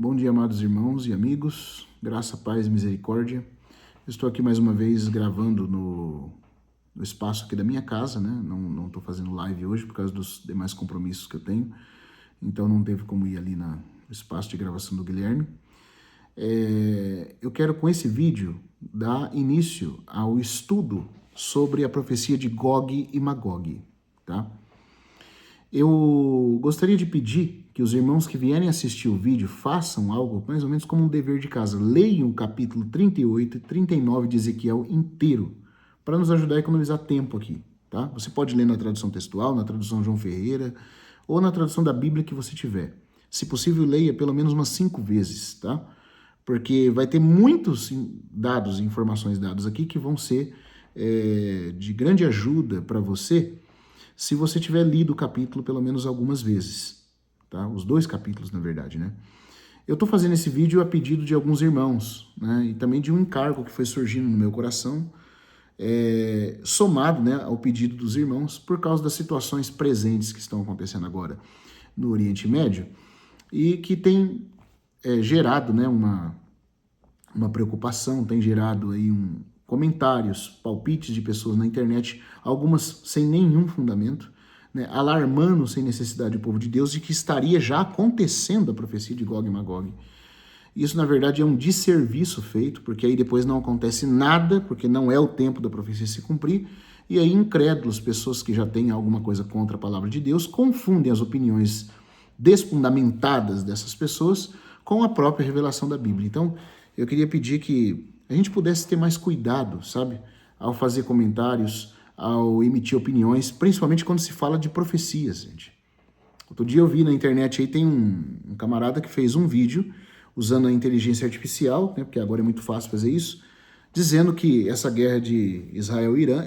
Bom dia, amados irmãos e amigos, graça, paz e misericórdia. Estou aqui mais uma vez gravando no espaço aqui da minha casa, né? Não estou fazendo live hoje por causa dos demais compromissos que eu tenho, então não teve como ir ali no espaço de gravação do Guilherme. Eu quero com esse vídeo dar início ao estudo sobre a profecia de Gog e Magog, tá? Eu gostaria de pedir que os irmãos que vierem assistir o vídeo façam algo mais ou menos como um dever de casa. Leiam o capítulo 38 e 39 de Ezequiel inteiro, para nos ajudar a economizar tempo aqui, tá? Você pode ler na tradução textual, na tradução João Ferreira, ou na tradução da Bíblia que você tiver. Se possível, leia pelo menos umas 5 vezes, tá? Porque vai ter muitos dados e informações dados aqui que vão ser de grande ajuda para você, se você tiver lido o capítulo pelo menos algumas vezes, tá? Os 2 capítulos, na verdade, né? Eu estou fazendo esse vídeo a pedido de alguns irmãos, né? E também de um encargo que foi surgindo no meu coração, somado, né, ao pedido dos irmãos, por causa das situações presentes que estão acontecendo agora no Oriente Médio, e que tem gerado, né, uma preocupação, tem gerado aí comentários, palpites de pessoas na internet, algumas sem nenhum fundamento, né, alarmando sem necessidade o povo de Deus de que estaria já acontecendo a profecia de Gog e Magog. Isso, na verdade, é um desserviço feito, porque aí depois não acontece nada, porque não é o tempo da profecia se cumprir, e aí incrédulos, pessoas que já têm alguma coisa contra a palavra de Deus, confundem as opiniões desfundamentadas dessas pessoas com a própria revelação da Bíblia. Então, eu queria pedir que a gente pudesse ter mais cuidado, sabe? Ao fazer comentários, ao emitir opiniões, principalmente quando se fala de profecias, gente. Outro dia eu vi na internet aí, tem um camarada que fez um vídeo usando a inteligência artificial, né, porque agora é muito fácil fazer isso, dizendo que essa guerra de Israel e Irã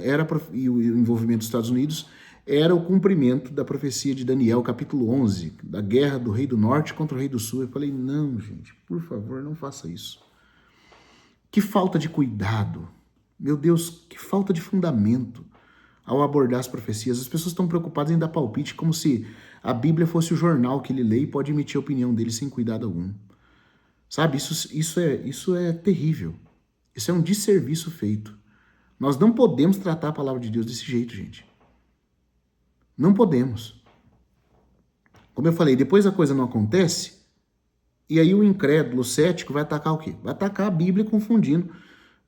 e o envolvimento dos Estados Unidos era o cumprimento da profecia de Daniel, capítulo 11, da guerra do rei do norte contra o rei do sul. Eu falei, não, gente, por favor, não faça isso. Que falta de cuidado, meu Deus, que falta de fundamento ao abordar as profecias. As pessoas estão preocupadas em dar palpite como se a Bíblia fosse o jornal que ele lê e pode emitir a opinião dele sem cuidado algum. Sabe, isso é terrível. Isso é um desserviço feito. Nós não podemos tratar a palavra de Deus desse jeito, gente. Não podemos. Como eu falei, depois a coisa não acontece, e aí o incrédulo, o cético, vai atacar o quê? Vai atacar a Bíblia confundindo,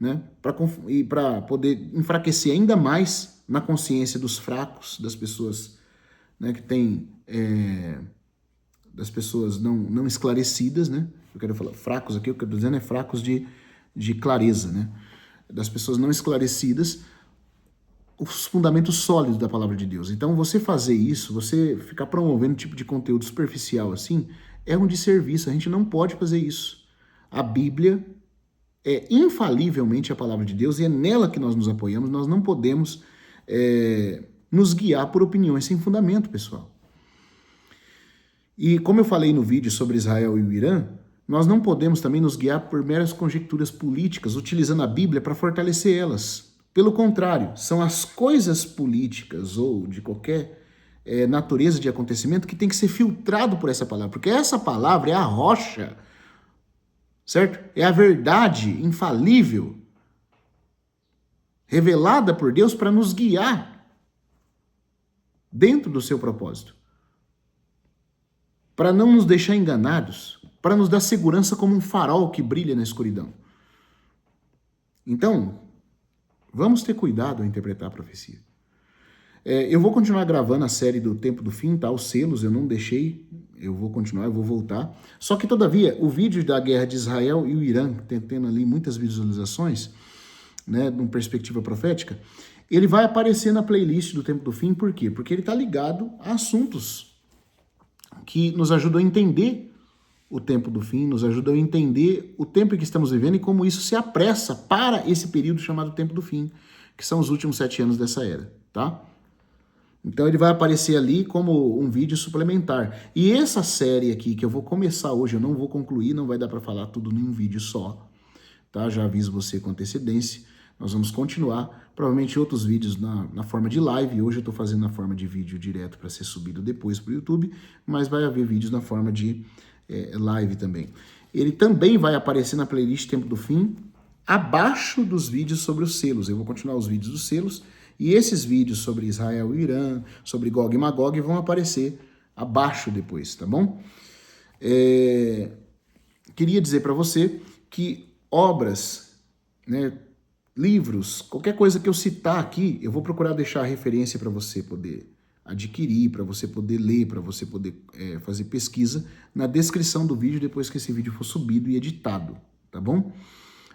né? Para poder enfraquecer ainda mais na consciência dos fracos, das pessoas, né, que têm... das pessoas não esclarecidas, né? Eu quero falar fracos aqui, o que eu estou dizendo é fracos de clareza, né? Das pessoas não esclarecidas, os fundamentos sólidos da palavra de Deus. Então, você fazer isso, você ficar promovendo um tipo de conteúdo superficial assim, é um desserviço. A gente não pode fazer isso. A Bíblia é infalivelmente a palavra de Deus e é nela que nós nos apoiamos. Nós não podemos nos guiar por opiniões sem fundamento, pessoal. E como eu falei no vídeo sobre Israel e o Irã, nós não podemos também nos guiar por meras conjecturas políticas, utilizando a Bíblia para fortalecer elas. Pelo contrário, são as coisas políticas ou de qualquer natureza de acontecimento que tem que ser filtrado por essa palavra, porque essa palavra é a rocha, certo? É a verdade infalível, revelada por Deus para nos guiar dentro do seu propósito, para não nos deixar enganados, para nos dar segurança como um farol que brilha na escuridão. Então, vamos ter cuidado ao interpretar a profecia. Eu vou continuar gravando a série do Tempo do Fim, tá? Os selos eu não deixei, eu vou continuar, eu vou voltar. Só que, todavia, o vídeo da guerra de Israel e o Irã, tendo ali muitas visualizações, né, numa perspectiva profética, ele vai aparecer na playlist do Tempo do Fim, por quê? Porque ele está ligado a assuntos que nos ajudam a entender o tempo do fim, nos ajudam a entender o tempo em que estamos vivendo e como isso se apressa para esse período chamado tempo do fim, que são os últimos 7 anos dessa era, tá? Então ele vai aparecer ali como um vídeo suplementar. E essa série aqui que eu vou começar hoje, eu não vou concluir, não vai dar para falar tudo em um vídeo só, tá? Já aviso você com antecedência. Nós vamos continuar, provavelmente outros vídeos na forma de live. Hoje eu estou fazendo na forma de vídeo direto para ser subido depois para o YouTube, mas vai haver vídeos na forma de live também. Ele também vai aparecer na playlist Tempo do Fim, abaixo dos vídeos sobre os selos. Eu vou continuar os vídeos dos selos, e esses vídeos sobre Israel e Irã, sobre Gog e Magog, vão aparecer abaixo depois, tá bom? Queria dizer para você que obras, né, livros, qualquer coisa que eu citar aqui, eu vou procurar deixar a referência para você poder adquirir, para você poder ler, para você poder fazer pesquisa na descrição do vídeo depois que esse vídeo for subido e editado, tá bom?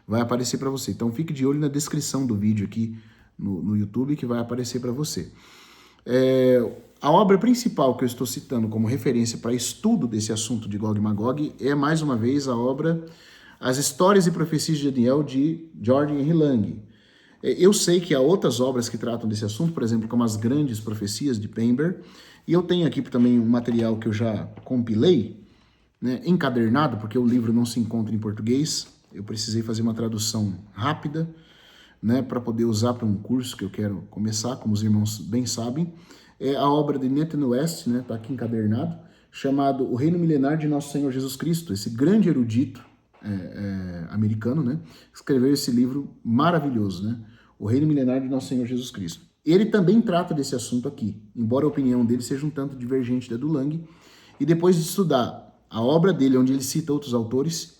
Vai aparecer para você. Então fique de olho na descrição do vídeo aqui no YouTube que vai aparecer para você. A obra principal que eu estou citando como referência para estudo desse assunto de Gog e Magog é, mais uma vez, a obra As Histórias e Profecias de Daniel, de Jordan Henry Lang. Eu sei que há outras obras que tratam desse assunto, por exemplo, como As Grandes Profecias, de Pember, e eu tenho aqui também um material que eu já compilei, né, encadernado, porque o livro não se encontra em português, eu precisei fazer uma tradução rápida, né, para poder usar para um curso que eu quero começar, como os irmãos bem sabem. É a obra de Nathan West, né, tá aqui encadernado, chamado O Reino Milenar de Nosso Senhor Jesus Cristo, esse grande erudito americano, né, escreveu esse livro maravilhoso, né, O Reino Milenar de Nosso Senhor Jesus Cristo. Ele também trata desse assunto aqui, embora a opinião dele seja um tanto divergente da do Lang, e depois de estudar a obra dele, onde ele cita outros autores,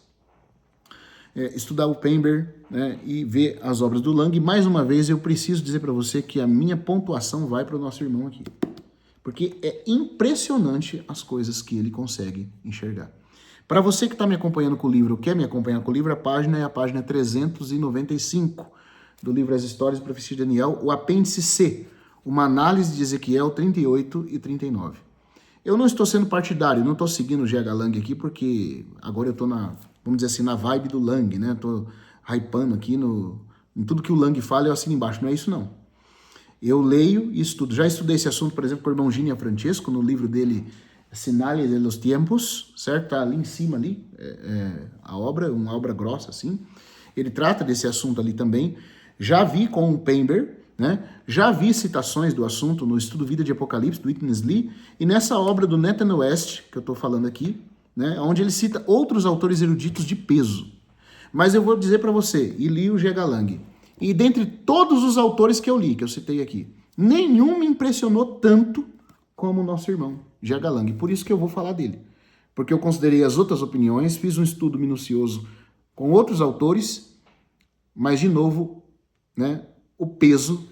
estudar o Pember, né, e ver as obras do Lang. Mais uma vez, eu preciso dizer para você que a minha pontuação vai para o nosso irmão aqui. Porque é impressionante as coisas que ele consegue enxergar. Para você que está me acompanhando com o livro, quer me acompanhar com o livro, a página é a página 395 do livro As Histórias e Profecias de Daniel, o apêndice C, uma análise de Ezequiel 38 e 39. Eu não estou sendo partidário, não estou seguindo o G.H. Lang aqui, porque agora eu estou vamos dizer assim, na vibe do Lang, né? Estou hypando aqui em tudo que o Lang fala, eu assino embaixo. Não é isso, não. Eu leio e estudo. Já estudei esse assunto, por exemplo, com o irmão Gini Francesco, no livro dele, Sinales de los Tiempos, certo? Tá ali em cima, ali, a obra, uma obra grossa, assim. Ele trata desse assunto ali também. Já vi com o Pember, né? Já vi citações do assunto no Estudo Vida de Apocalipse, do Witness Lee, e nessa obra do Nathan West, que eu estou falando aqui, né, onde ele cita outros autores eruditos de peso. Mas eu vou dizer para você, e li o G.H. Lang, e dentre todos os autores que eu li, que eu citei aqui, nenhum me impressionou tanto como o nosso irmão, G.H. Lang. Por isso que eu vou falar dele. Porque eu considerei as outras opiniões, fiz um estudo minucioso com outros autores, mas, de novo, né, o peso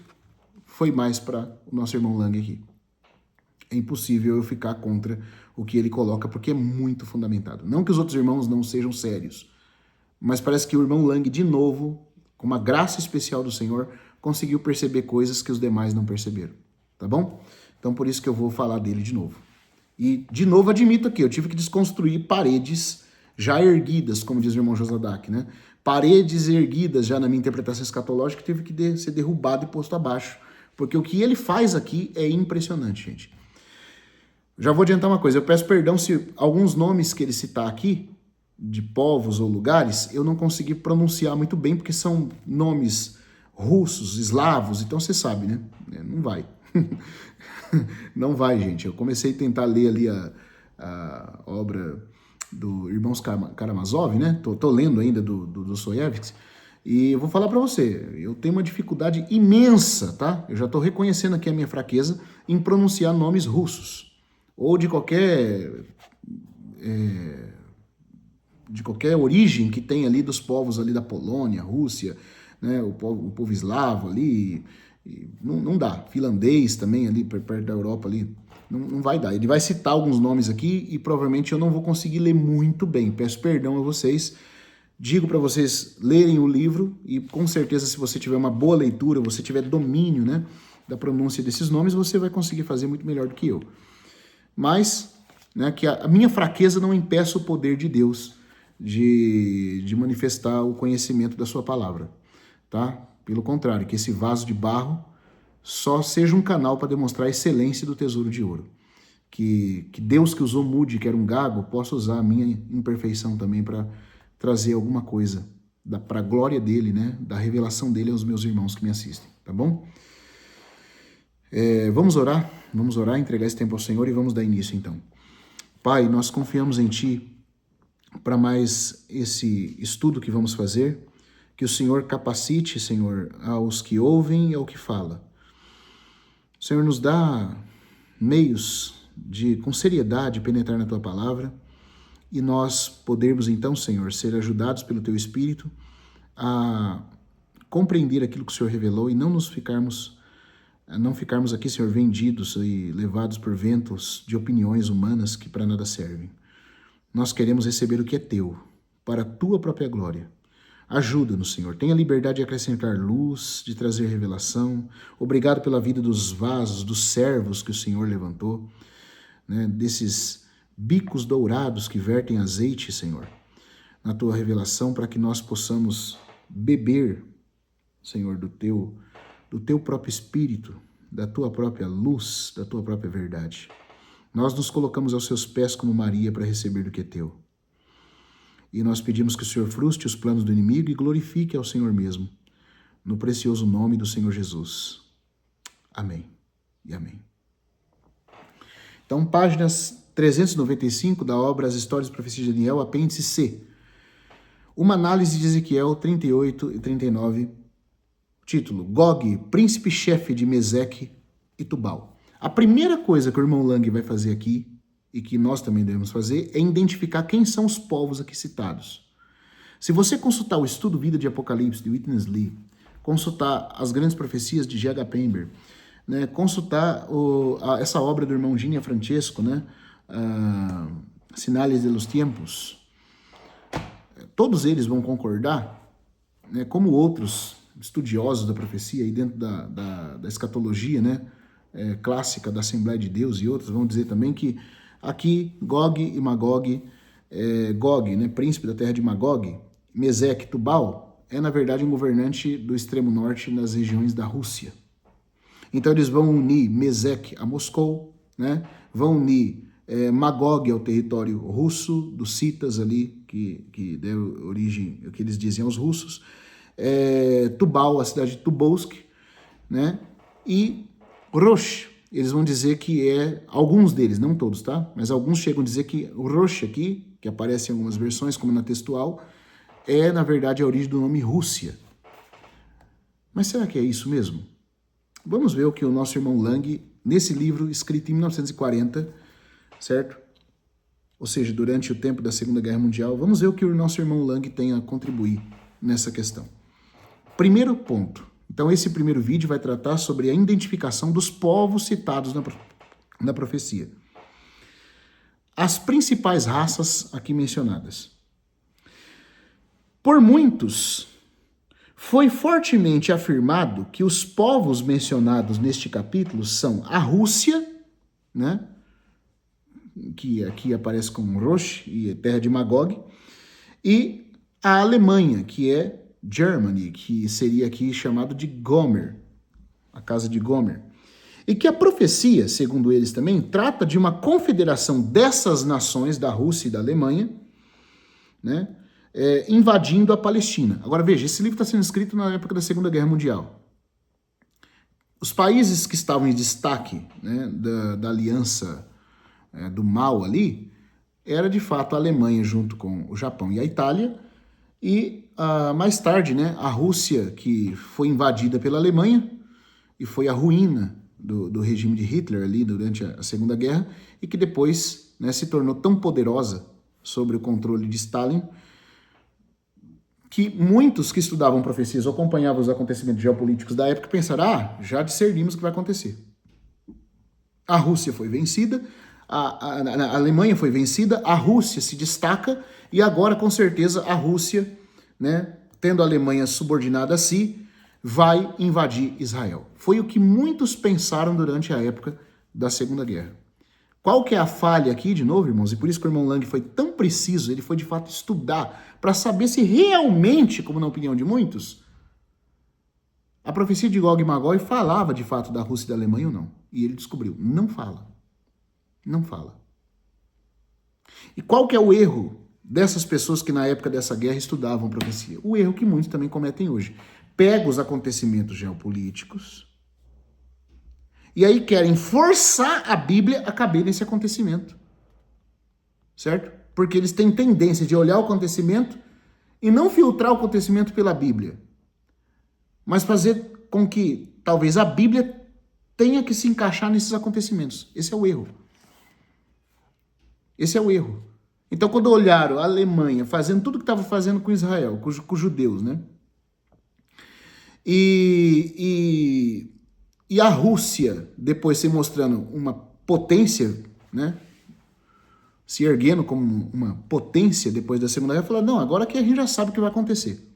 foi mais para o nosso irmão Lang aqui. É impossível eu ficar contra o que ele coloca, porque é muito fundamentado. Não que os outros irmãos não sejam sérios, mas parece que o irmão Lang, de novo, com uma graça especial do Senhor, conseguiu perceber coisas que os demais não perceberam. Tá bom? Então, por isso que eu vou falar dele de novo. E, de novo, admito aqui, eu tive que desconstruir paredes já erguidas, como diz o irmão Josadak, né? Paredes erguidas já na minha interpretação escatológica, tive que ser derrubado e posto abaixo. Porque o que ele faz aqui é impressionante, gente. Já vou adiantar uma coisa, eu peço perdão se alguns nomes que ele citar aqui, de povos ou lugares, eu não consegui pronunciar muito bem, porque são nomes russos, eslavos, então você sabe, né? Não vai. Não vai, gente. Eu comecei a tentar ler ali a obra do Irmãos Karamazov, né? Tô lendo ainda do Dostoiévski, e eu vou falar para você, eu tenho uma dificuldade imensa, tá? Eu já tô reconhecendo aqui a minha fraqueza em pronunciar nomes russos, ou de qualquer origem que tem ali dos povos ali da Polônia, Rússia, né, o povo eslavo ali, não dá. Finlandês também ali, perto da Europa ali, não vai dar. Ele vai citar alguns nomes aqui e provavelmente eu não vou conseguir ler muito bem. Peço perdão a vocês. Digo para vocês lerem o livro e com certeza se você tiver uma boa leitura, você tiver domínio, né, da pronúncia desses nomes, você vai conseguir fazer muito melhor do que eu. Mas, né, que a minha fraqueza não impeça o poder de Deus de manifestar o conhecimento da sua palavra, tá? Pelo contrário, que esse vaso de barro só seja um canal para demonstrar a excelência do tesouro de ouro. Que Deus que usou Moody, que era um gago, possa usar a minha imperfeição também para trazer alguma coisa para a glória dele, né? Da revelação dele aos meus irmãos que me assistem, tá bom? Vamos orar, entregar esse tempo ao Senhor e vamos dar início então. Pai, nós confiamos em Ti para mais esse estudo que vamos fazer. Que o Senhor capacite, Senhor, aos que ouvem e ao que fala. O Senhor nos dá meios de, com seriedade, penetrar na Tua Palavra e nós podermos, então, Senhor, ser ajudados pelo Teu Espírito a compreender aquilo que o Senhor revelou e não ficarmos aqui, Senhor, vendidos e levados por ventos de opiniões humanas que para nada servem. Nós queremos receber o que é Teu, para a Tua própria glória. Ajuda-nos, Senhor. Tenha liberdade de acrescentar luz, de trazer revelação. Obrigado pela vida dos vasos, dos servos que o Senhor levantou, né? Desses bicos dourados que vertem azeite, Senhor, na Tua revelação, para que nós possamos beber, Senhor, do Teu próprio Espírito, da Tua própria luz, da Tua própria verdade. Nós nos colocamos aos Seus pés como Maria para receber do que é Teu. E nós pedimos que o Senhor frustre os planos do inimigo e glorifique ao Senhor mesmo, no precioso nome do Senhor Jesus. Amém e amém. Então, páginas 395 da obra As Histórias e Profecias de Daniel, apêndice C. Uma análise de Ezequiel 38 e 39, título: Gog, príncipe-chefe de Meseque e Tubal. A primeira coisa que o irmão Lang vai fazer aqui, e que nós também devemos fazer, é identificar quem são os povos aqui citados. Se você consultar o estudo Vida de Apocalipse, de Witness Lee, consultar as grandes profecias de G.H. Pember, né, consultar essa obra do irmão Gini Francesco, né, Sinales de los Tiempos, todos eles vão concordar, né, como outros estudiosos da profecia e dentro da escatologia, né, clássica da Assembleia de Deus e outros, vão dizer também que aqui, Gog e Magog, Gog, né, príncipe da terra de Magog, Meseque, Tubal, é na verdade um governante do extremo norte nas regiões da Rússia. Então eles vão unir Meseque a Moscou, né, vão unir Magog ao território russo, dos citas ali, que deu origem, o que eles dizem aos russos, Tubal, a cidade de Tobolsk, né, e Rosh. Eles vão dizer que alguns deles, não todos, tá? Mas alguns chegam a dizer que o Rosh aqui, que aparece em algumas versões, como na textual, na verdade, a origem do nome Rússia. Mas será que é isso mesmo? Vamos ver o que o nosso irmão Lang, nesse livro, escrito em 1940, certo? Ou seja, durante o tempo da Segunda Guerra Mundial, vamos ver o que o nosso irmão Lang tem a contribuir nessa questão. Primeiro ponto. Então, esse primeiro vídeo vai tratar sobre a identificação dos povos citados na profecia. As principais raças aqui mencionadas. Por muitos, foi fortemente afirmado que os povos mencionados neste capítulo são a Rússia, né, que aqui aparece como Rosh, e terra de Magog, e a Alemanha, que é Germany, que seria aqui chamado de Gomer, a casa de Gomer. E que a profecia, segundo eles também, trata de uma confederação dessas nações, da Rússia e da Alemanha, né, invadindo a Palestina. Agora veja, esse livro está sendo escrito na época da Segunda Guerra Mundial. Os países que estavam em destaque, né, da aliança do mal ali, era de fato a Alemanha junto com o Japão e a Itália, e mais tarde, né, a Rússia, que foi invadida pela Alemanha e foi a ruína do regime de Hitler ali durante a Segunda Guerra, e que depois, né, se tornou tão poderosa sobre o controle de Stalin que muitos que estudavam profecias ou acompanhavam os acontecimentos geopolíticos da época pensaram, já discernimos o que vai acontecer. A Rússia foi vencida, a Alemanha foi vencida, a Rússia se destaca, e agora, com certeza, a Rússia, né, tendo a Alemanha subordinada a si, vai invadir Israel. Foi o que muitos pensaram durante a época da Segunda Guerra. Qual que é a falha aqui, de novo, irmãos? E por isso que o irmão Lang foi tão preciso, ele foi de fato estudar, para saber se realmente, como na opinião de muitos, a profecia de Gog e Magog falava de fato da Rússia e da Alemanha ou não. E ele descobriu, não fala. Não fala. E qual que é o erro dessas pessoas que na época dessa guerra estudavam profecia? O erro que muitos também cometem hoje. Pega os acontecimentos geopolíticos e aí querem forçar a Bíblia a caber nesse acontecimento. Certo? Porque eles têm tendência de olhar o acontecimento e não filtrar o acontecimento pela Bíblia, mas fazer com que talvez a Bíblia tenha que se encaixar nesses acontecimentos. Esse é o erro. Esse é o erro. Então, quando olharam a Alemanha fazendo tudo que estava fazendo com Israel, com os judeus, né? E a Rússia, depois se mostrando uma potência, né? Se erguendo como uma potência depois da Segunda Guerra, falaram, não, agora que a gente já sabe o que vai acontecer.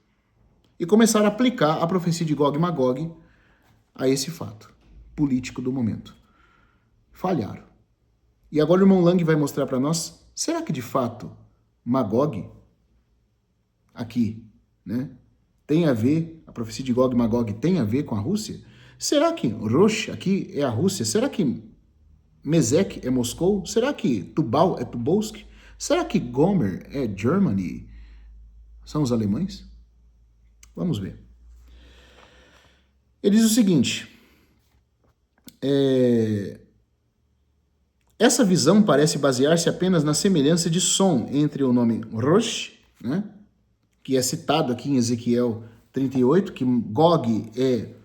E começaram a aplicar a profecia de Gog e Magog a esse fato político do momento. Falharam. E agora o irmão Lang vai mostrar para nós, será que de fato Magog, aqui, né, tem a ver, a profecia de Gog e Magog tem a ver com a Rússia? Será que Rosh aqui é a Rússia? Será que Mesec é Moscou? Será que Tubal é Tobolsk? Será que Gomer é Germany? São os alemães? Vamos ver. Ele diz o seguinte, essa visão parece basear-se apenas na semelhança de som entre o nome Rosh, né, que é citado aqui em Ezequiel 38, que Gog é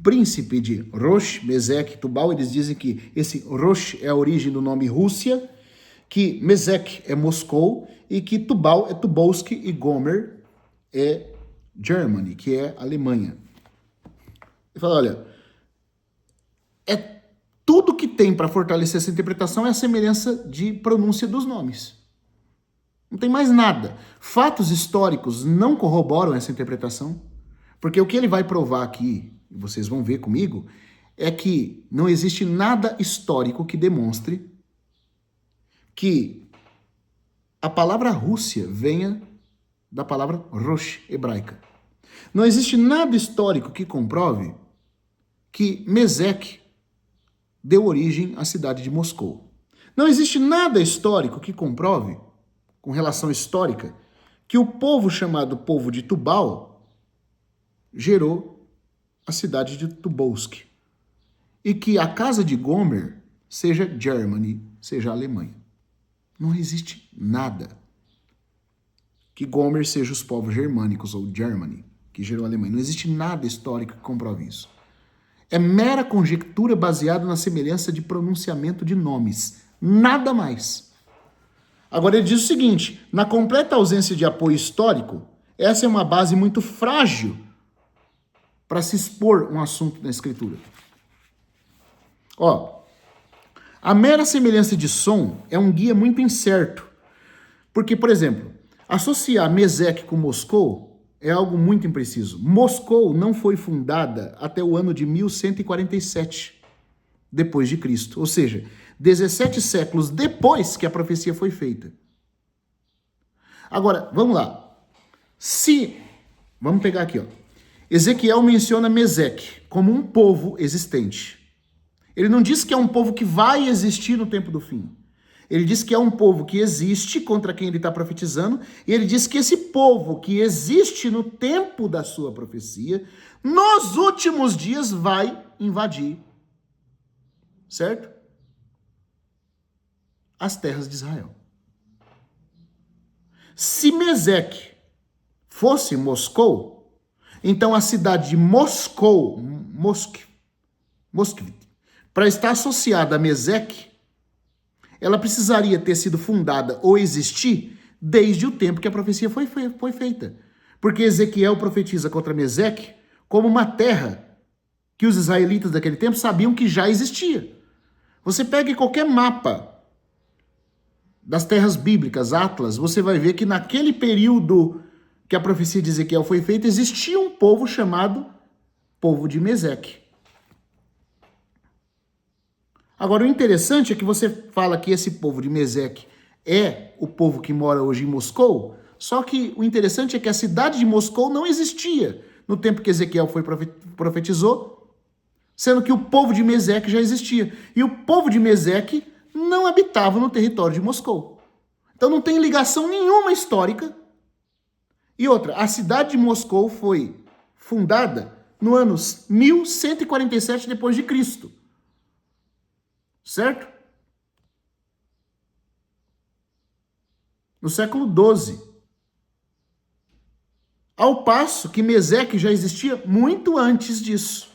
príncipe de Rosh, Mesec, Tubal. Eles dizem que esse Rosh é a origem do nome Rússia, que Mesec é Moscou e que Tubal é Tobolsk e Gomer é Germany, que é Alemanha. Ele fala, olha, tudo que tem para fortalecer essa interpretação é a semelhança de pronúncia dos nomes. Não tem mais nada. Fatos históricos não corroboram essa interpretação, porque o que ele vai provar aqui, vocês vão ver comigo, é que não existe nada histórico que demonstre que a palavra Rússia venha da palavra Rosh hebraica. Não existe nada histórico que comprove que Mesec deu origem à cidade de Moscou. Não existe nada histórico que comprove, com relação histórica, que o povo chamado povo de Tubal gerou a cidade de Tobolsk. E que a casa de Gomer seja Germany, seja a Alemanha. Não existe nada que Gomer seja os povos germânicos, ou Germany, que gerou a Alemanha. Não existe nada histórico que comprove isso. É mera conjectura baseada na semelhança de pronunciamento de nomes. Nada mais. Agora ele diz o seguinte, na completa ausência de apoio histórico, essa é uma base muito frágil para se expor um assunto na escritura. Ó, a mera semelhança de som é um guia muito incerto. Porque, por exemplo, associar Mesec com Moscou é algo muito impreciso. Moscou não foi fundada até o ano de 1147, depois de Cristo. Ou seja, 17 séculos depois que a profecia foi feita. Agora, vamos lá. Vamos pegar aqui, ó. Ezequiel menciona Mesec como um povo existente. Ele não diz que é um povo que vai existir no tempo do fim. Ele diz que é um povo que existe contra quem ele está profetizando, e ele diz que esse povo que existe no tempo da sua profecia, nos últimos dias vai invadir, certo? As terras de Israel. Se Mesec fosse Moscou, então a cidade de Moscou, para estar associada a Mesec, ela precisaria ter sido fundada ou existir desde o tempo que a profecia foi feita. Porque Ezequiel profetiza contra Mesec como uma terra que os israelitas daquele tempo sabiam que já existia. Você pega qualquer mapa das terras bíblicas, Atlas, você vai ver que naquele período que a profecia de Ezequiel foi feita, existia um povo chamado povo de Mesec. Agora, o interessante é que você fala que esse povo de Mesec é o povo que mora hoje em Moscou, só que o interessante é que a cidade de Moscou não existia no tempo que Ezequiel profetizou, sendo que o povo de Mesec já existia. E o povo de Mesec não habitava no território de Moscou. Então não tem ligação nenhuma histórica. E outra, a cidade de Moscou foi fundada no ano 1147 depois de Cristo. Certo? no século XII. Ao passo que Meseque já existia muito antes disso.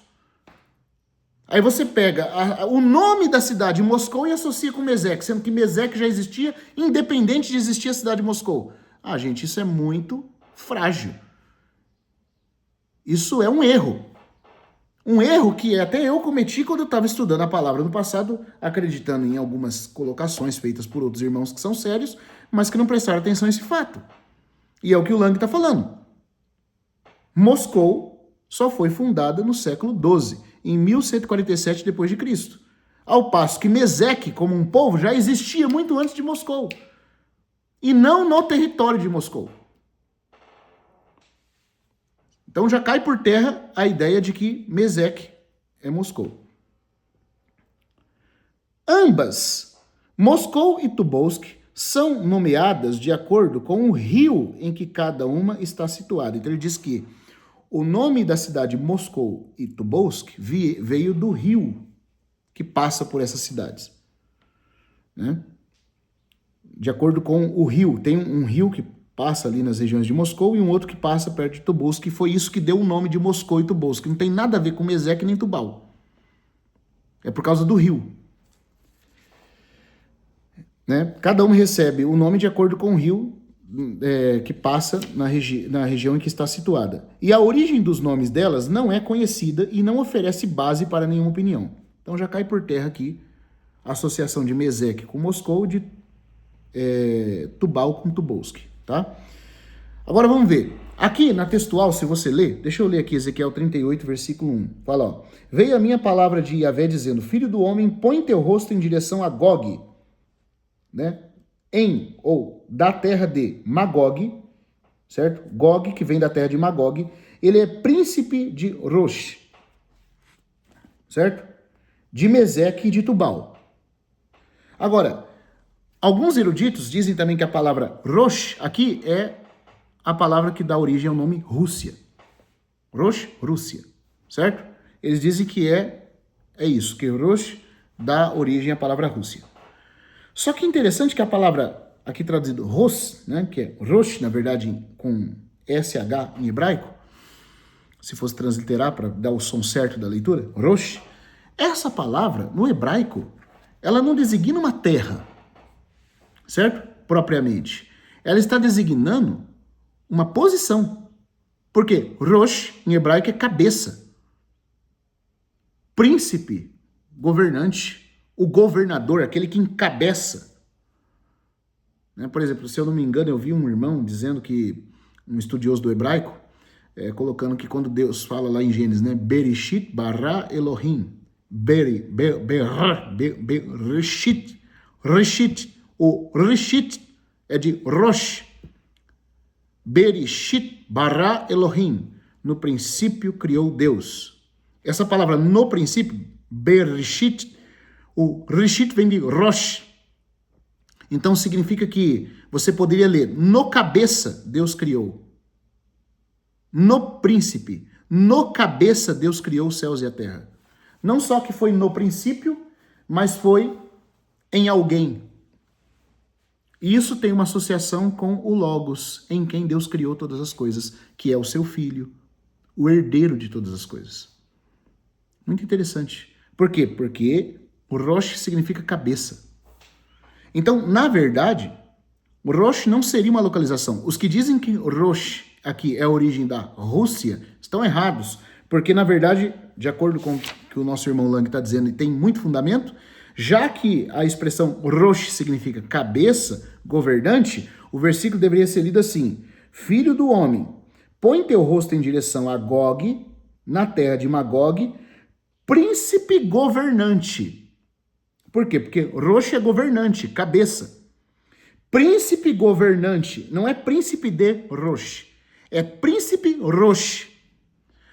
Aí você pega o nome da cidade, Moscou, e associa com Meseque, sendo que Meseque já existia, independente de existir a cidade de Moscou. Ah, gente, isso é muito frágil. Isso é um erro. Um erro que até eu cometi quando eu estava estudando a palavra no passado, acreditando em algumas colocações feitas por outros irmãos que são sérios, mas que não prestaram atenção a esse fato. E é o que o Lang está falando. Moscou só foi fundada no século XII, em 1147 d.C., ao passo que Meseque, como um povo, já existia muito antes de Moscou, e não no território de Moscou. Então já cai por terra a ideia de que Meseque é Moscou. Ambas, Moscou e Tobolsk, são nomeadas de acordo com o rio em que cada uma está situada. Então ele diz que o nome da cidade Moscou e Tobolsk veio do rio que passa por essas cidades. Né? De acordo com o rio, tem um rio que passa ali nas regiões de Moscou e um outro que passa perto de Tobolsk, e foi isso que deu o nome de Moscou e Tobolsk. Não tem nada a ver com Meseque nem Tubal. É por causa do rio. Né? Cada uma recebe o nome de acordo com o rio que passa na região em que está situada. E a origem dos nomes delas não é conhecida e não oferece base para nenhuma opinião. Então já cai por terra aqui a associação de Meseque com Moscou, de Tubal com Tobolsk. Tá? Agora vamos ver. Aqui na textual, se você ler, deixa eu ler aqui Ezequiel 38, versículo 1. Fala, ó. Veio a minha palavra de Yahvé dizendo, filho do homem, põe teu rosto em direção a Gog, né? Ou da terra de Magog, certo? Gog, que vem da terra de Magog, ele é príncipe de Rosh, certo? De Meseque e de Tubal. Agora, alguns eruditos dizem também que a palavra Rosh aqui é a palavra que dá origem ao nome Rússia. Rosh, Rússia, certo? Eles dizem que é isso, que Rosh dá origem à palavra Rússia. Só que é interessante que a palavra, aqui traduzido Ros, né, que é Rosh, na verdade, com SH em hebraico, se fosse transliterar para dar o som certo da leitura, Rosh, essa palavra, no hebraico, ela não designa uma terra, certo? Propriamente. Ela está designando uma posição. Por quê? Rosh, em hebraico, é cabeça. Príncipe, governante, o governador, aquele que encabeça. Né? Por exemplo, se eu não me engano, eu vi um irmão dizendo que, um estudioso do hebraico, colocando que quando Deus fala lá em Gênesis, né? Bereshit bara Elohim. Reshit. O Reshit é de Rosh. Bereshit bara Elohim. No princípio criou Deus. Essa palavra no princípio, Bereshit, o Reshit vem de Rosh. Então significa que você poderia ler, no cabeça Deus criou. No príncipe, no cabeça Deus criou os céus e a terra. Não só que foi no princípio, mas foi em alguém. E isso tem uma associação com o Logos, em quem Deus criou todas as coisas, que é o seu filho, o herdeiro de todas as coisas. Muito interessante. Por quê? Porque o Rosh significa cabeça. Então, na verdade, o Rosh não seria uma localização. Os que dizem que Rosh aqui é a origem da Rússia estão errados, porque, na verdade, de acordo com o que o nosso irmão Lang está dizendo, e tem muito fundamento, já que a expressão Rosh significa cabeça, governante, o versículo deveria ser lido assim: Filho do homem, põe teu rosto em direção a Gog, na terra de Magog, príncipe governante. Por quê? Porque Rosh é governante, cabeça. Príncipe governante, não é príncipe de Rosh, é príncipe Rosh.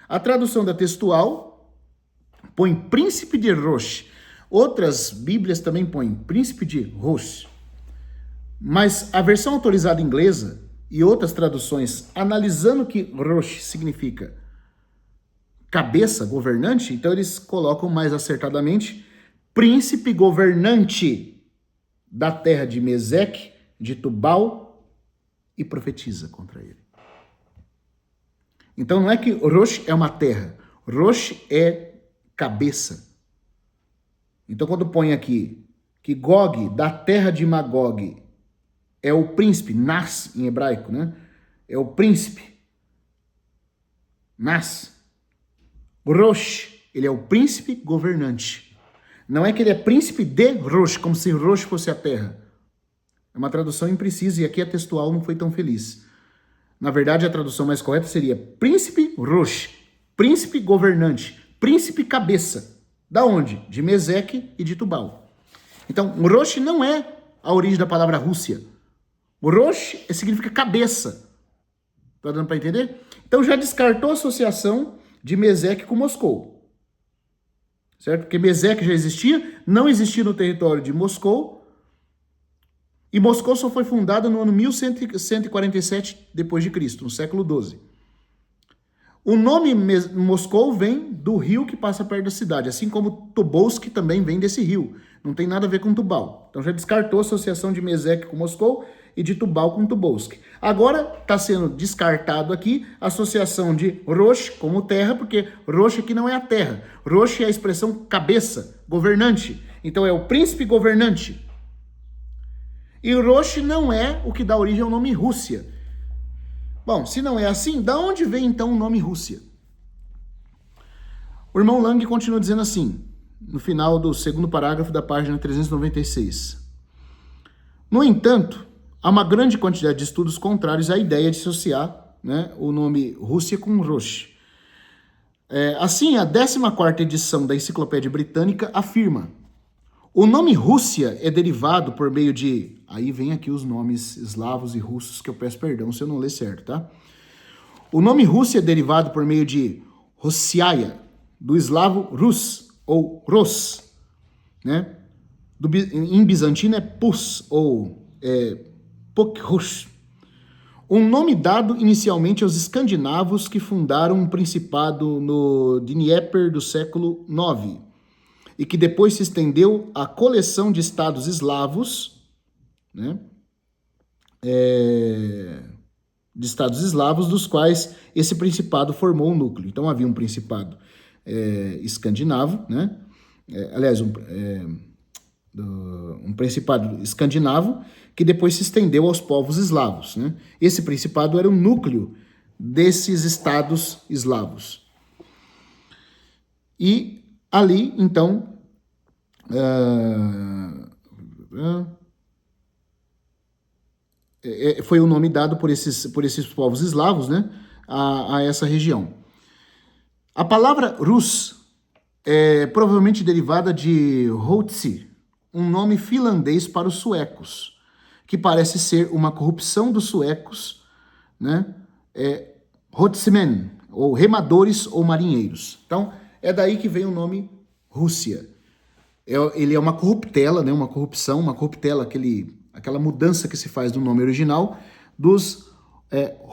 A tradução da textual põe príncipe de Rosh. Outras bíblias também põem príncipe de Rosh. Mas a versão autorizada inglesa e outras traduções, analisando que Rosh significa cabeça, governante, então eles colocam mais acertadamente príncipe governante da terra de Meseque, de Tubal e profetiza contra ele. Então não é que Rosh é uma terra, Rosh é cabeça. Então quando põe aqui que Gog, da terra de Magog, é o príncipe, Nas em hebraico, né? É o príncipe. Nas. Rosh, ele é o príncipe governante. Não é que ele é príncipe de Rosh, como se Rosh fosse a terra. É uma tradução imprecisa e aqui a textual não foi tão feliz. Na verdade, a tradução mais correta seria príncipe Rosh, príncipe governante, príncipe cabeça. Da onde? De Meseque e de Tubal. Então, Rosh não é a origem da palavra Rússia. Rosh significa cabeça. Tá dando para entender? Então já descartou a associação de Meseque com Moscou. Certo? Porque Meseque já existia, não existia no território de Moscou. E Moscou só foi fundada no ano 1147 depois de Cristo, no século XII. O nome Moscou vem do rio que passa perto da cidade, assim como Tobolsk também vem desse rio. Não tem nada a ver com Tubal. Então já descartou a associação de Meseque com Moscou e de Tubal com Tobolsk. Agora está sendo descartado aqui a associação de Rosh como terra, porque Rosh aqui não é a terra. Rosh é a expressão cabeça, governante. Então é o príncipe governante. E Rosh não é o que dá origem ao nome Rússia. Bom, se não é assim, da onde vem então o nome Rússia? O irmão Lang continua dizendo assim, no final do segundo parágrafo da página 396. No entanto, há uma grande quantidade de estudos contrários à ideia de associar, né, o nome Rússia com Rosh. Assim, a 14ª edição da Enciclopédia Britânica afirma: o nome Rússia é derivado por meio de... Aí vem aqui os nomes eslavos e russos que eu peço perdão se eu não ler certo, tá? O nome Rússia é derivado por meio de Rossiaia, do eslavo Rus, ou Ros, né? Em bizantino é Pus, ou Pokrush. Um nome dado inicialmente aos escandinavos que fundaram um principado no Dnieper do século IX e que depois se estendeu à coleção de estados eslavos, né? De estados eslavos, dos quais esse principado formou um núcleo. Então havia um principado escandinavo, né? Aliás, um principado escandinavo que depois se estendeu aos povos eslavos, né? Esse principado era um núcleo desses estados eslavos. E ali, então, foi o nome dado por esses povos eslavos, né, a essa região. A palavra Rus é provavelmente derivada de Hotsi, um nome finlandês para os suecos, que parece ser uma corrupção dos suecos, né, Hotsimen, ou remadores ou marinheiros. Então, é daí que vem o nome Rússia. Ele é uma corruptela, né, uma corruptela, aquela mudança que se faz do nome original dos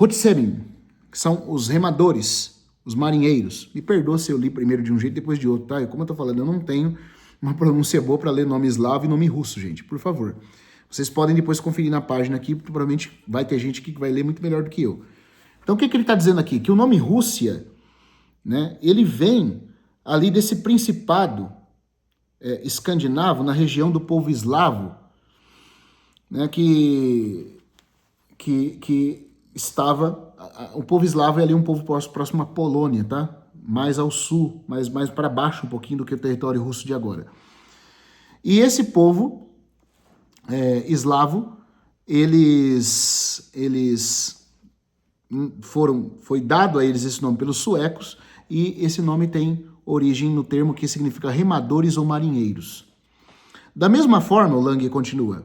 Hotsemin, que são os remadores, os marinheiros. Me perdoa se eu li primeiro de um jeito e depois de outro, tá? Como eu tô falando, eu não tenho uma pronúncia boa para ler nome eslavo e nome russo, gente, por favor. Vocês podem depois conferir na página aqui, porque provavelmente vai ter gente aqui que vai ler muito melhor do que eu. Então, o que ele está dizendo aqui? Que o nome Rússia, né, ele vem ali desse principado escandinavo, na região do povo eslavo, né, que estava... O povo eslavo é ali um povo próximo à Polônia, tá? Mais ao sul, mais para baixo um pouquinho do que o território russo de agora. E esse povo eslavo, foi dado a eles esse nome pelos suecos, e esse nome tem origem no termo que significa remadores ou marinheiros. Da mesma forma, o Lang continua,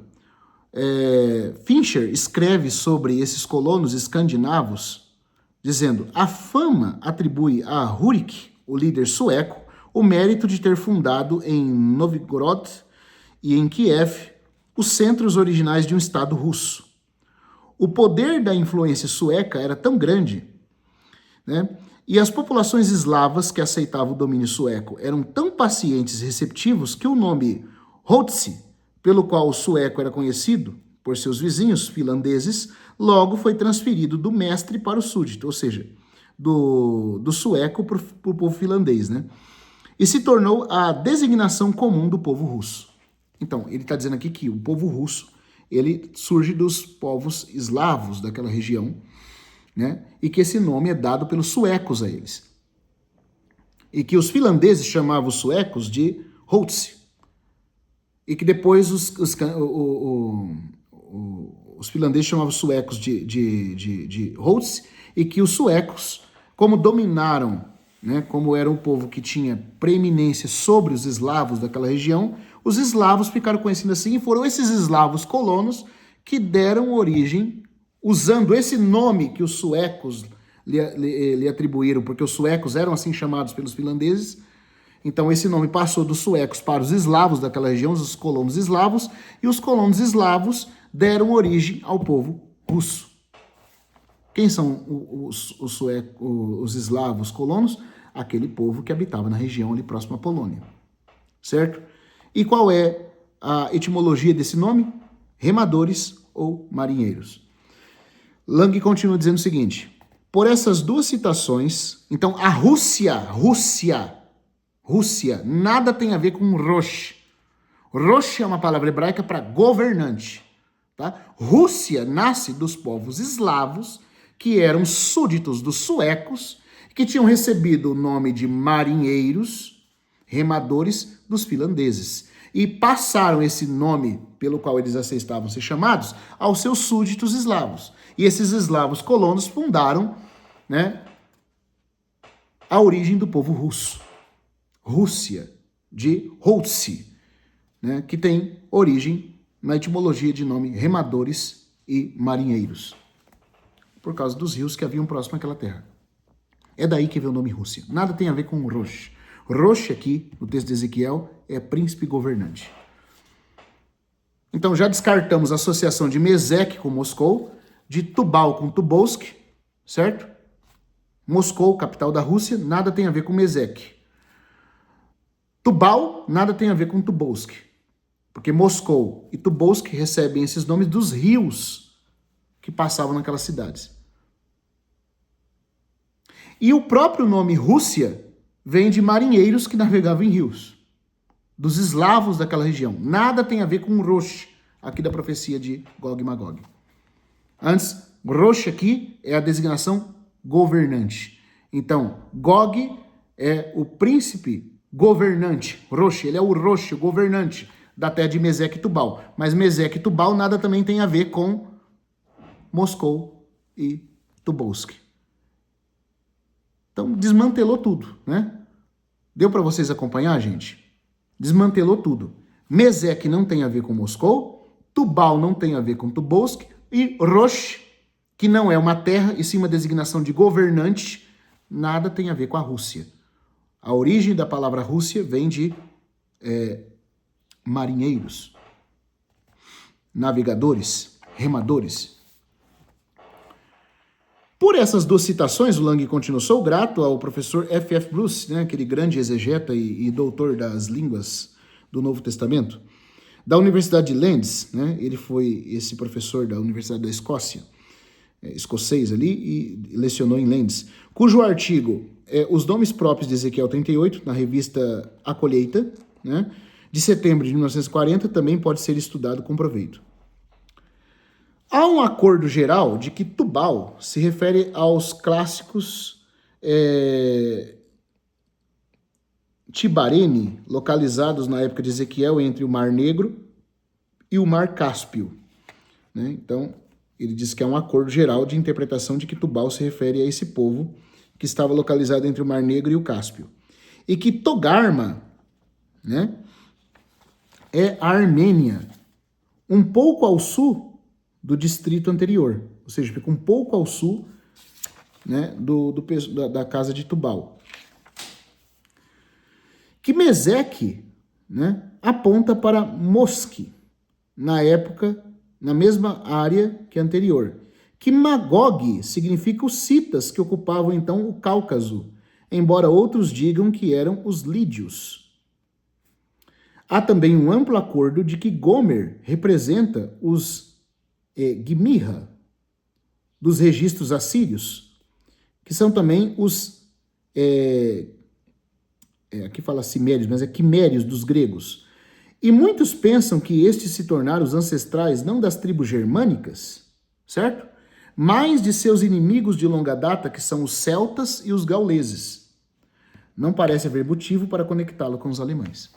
Fincher escreve sobre esses colonos escandinavos, dizendo: a fama atribui a Rurik, o líder sueco, o mérito de ter fundado em Novgorod e em Kiev os centros originais de um estado russo. O poder da influência sueca era tão grande, né, e as populações eslavas que aceitavam o domínio sueco eram tão pacientes e receptivos que o nome Hotsi, pelo qual o sueco era conhecido por seus vizinhos finlandeses, logo foi transferido do mestre para o súdito, ou seja, do sueco para o povo finlandês, né? E se tornou a designação comum do povo russo. Então, ele está dizendo aqui que o povo russo, ele surge dos povos eslavos daquela região, né? E que esse nome é dado pelos suecos a eles. E que os finlandeses chamavam os suecos de Ruotsi. E que depois os finlandeses chamavam os suecos de Ruotsi, e que os suecos, como dominaram, né, como era um povo que tinha preeminência sobre os eslavos daquela região, os eslavos ficaram conhecidos assim, e foram esses eslavos colonos que deram origem, usando esse nome que os suecos lhe atribuíram, porque os suecos eram assim chamados pelos finlandeses. Então esse nome passou dos suecos para os eslavos daquela região, os colonos eslavos, e os colonos eslavos deram origem ao povo russo. Quem são os eslavos colonos? Aquele povo que habitava na região ali próxima à Polônia, certo? E qual é a etimologia desse nome? Remadores ou marinheiros. Lang continua dizendo o seguinte: por essas duas citações, então a Rússia, nada tem a ver com Rosh. Rosh é uma palavra hebraica para governante, tá? Rússia nasce dos povos eslavos, que eram súditos dos suecos, que tinham recebido o nome de marinheiros, remadores dos finlandeses, e passaram esse nome, pelo qual eles aceitavam ser chamados, aos seus súditos eslavos. E esses eslavos colonos fundaram, né, a origem do povo russo. Rússia, de Ruotsi, né, que tem origem na etimologia de nome remadores e marinheiros, por causa dos rios que haviam próximo àquela terra. É daí que vem o nome Rússia. Nada tem a ver com Rosh. Rosh aqui, no texto de Ezequiel, é príncipe governante. Então já descartamos a associação de Mesec com Moscou, de Tubal com Tobolsk, certo? Moscou, capital da Rússia, nada tem a ver com Mesec. Tubal, nada tem a ver com Tobolsk, porque Moscou e Tobolsk recebem esses nomes dos rios que passavam naquelas cidades. E o próprio nome Rússia vem de marinheiros que navegavam em rios, dos eslavos daquela região. Nada tem a ver com Rosh, aqui da profecia de Gog e Magog. Antes, Rosh aqui é a designação governante. Então, Gog é o príncipe governante. Rosh, ele é o Rosh, o governante da terra de Mesec e Tubal. Mas Mesec e Tubal nada também tem a ver com Moscou e Tobolsk. Então, desmantelou tudo, né? Deu para vocês acompanhar, gente? Desmantelou tudo. Mesec não tem a ver com Moscou, Tubal não tem a ver com Tobolsk, e Rosh, que não é uma terra, e sim uma designação de governante, nada tem a ver com a Rússia. A origem da palavra Rússia vem de marinheiros, navegadores, remadores. Por essas duas citações, o Lang continua: sou grato ao professor F.F. Bruce, né, aquele grande exegeta e doutor das línguas do Novo Testamento, da Universidade de Lands, né, ele foi esse professor da Universidade da Escócia, escocês ali, e lecionou em Lands, cujo artigo Os Nomes Próprios de Ezequiel 38, na revista A Colheita, né, de setembro de 1940, também pode ser estudado com proveito. Há um acordo geral de que Tubal se refere aos clássicos Tibarene, localizados na época de Ezequiel entre o Mar Negro e o Mar Cáspio, né? Então, ele diz que há um acordo geral de interpretação de que Tubal se refere a esse povo que estava localizado entre o Mar Negro e o Cáspio. E que Togarma, né, é a Armênia, um pouco ao sul do distrito anterior, ou seja, fica um pouco ao sul, né, da casa de Tubal. Que Mesec, né, aponta para Mosque, na época, na mesma área que a anterior. Que Magog significa os citas que ocupavam então o Cáucaso, embora outros digam que eram os lídios. Há também um amplo acordo de que Gomer representa os Gmirra, dos registros assírios, que são também os, aqui fala cimérios, mas é quimérios dos gregos. E muitos pensam que estes se tornaram os ancestrais não das tribos germânicas, certo? Mas de seus inimigos de longa data, que são os celtas e os gauleses. Não parece haver motivo para conectá-lo com os alemães.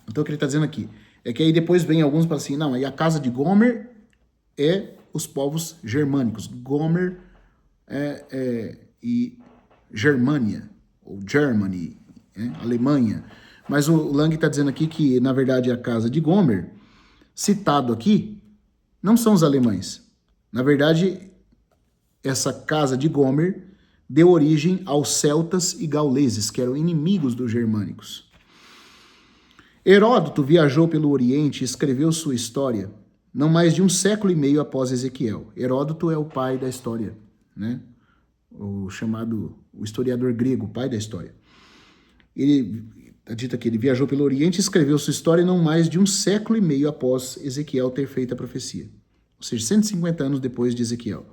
Então o que ele está dizendo aqui é que aí depois vem alguns para assim, não, aí a casa de Gomer é os povos germânicos. Gomer e Germânia, ou Germany, Alemanha. Mas o Lang está dizendo aqui que, na verdade, a casa de Gomer, citado aqui, não são os alemães. Na verdade, essa casa de Gomer deu origem aos celtas e gauleses, que eram inimigos dos germânicos. Heródoto viajou pelo Oriente e escreveu sua história não mais de 1 século e meio após Ezequiel. Heródoto é o pai da história, né? O historiador grego, pai da história. Ele está dito aqui, ele viajou pelo Oriente e escreveu sua história não mais de 1 século e meio após Ezequiel ter feito a profecia. Ou seja, 150 anos depois de Ezequiel.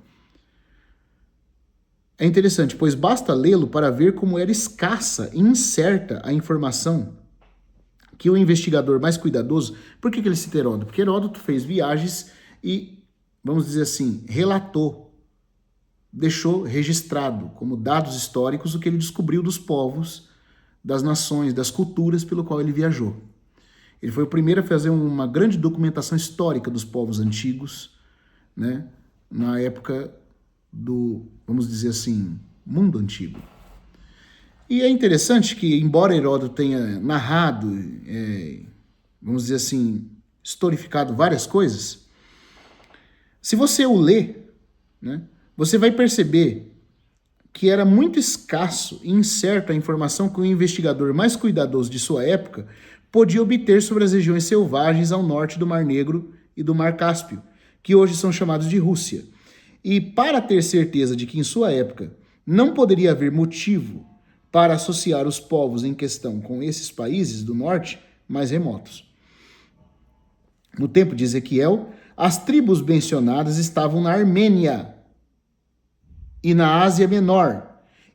É interessante, pois basta lê-lo para ver como era escassa e incerta a informação que o investigador mais cuidadoso... Por que ele cita Heródoto? Porque Heródoto fez viagens e, vamos dizer assim, relatou, deixou registrado como dados históricos o que ele descobriu dos povos, das nações, das culturas pelo qual ele viajou. Ele foi o primeiro a fazer uma grande documentação histórica dos povos antigos, né, na época do, vamos dizer assim, mundo antigo. E é interessante que, embora Heródoto tenha narrado, vamos dizer assim, historificado várias coisas, se você o lê, né, você vai perceber que era muito escasso e incerta a informação que o investigador mais cuidadoso de sua época podia obter sobre as regiões selvagens ao norte do Mar Negro e do Mar Cáspio, que hoje são chamados de Rússia. E para ter certeza de que em sua época não poderia haver motivo para associar os povos em questão com esses países do norte mais remotos. No tempo de Ezequiel, as tribos mencionadas estavam na Armênia e na Ásia Menor,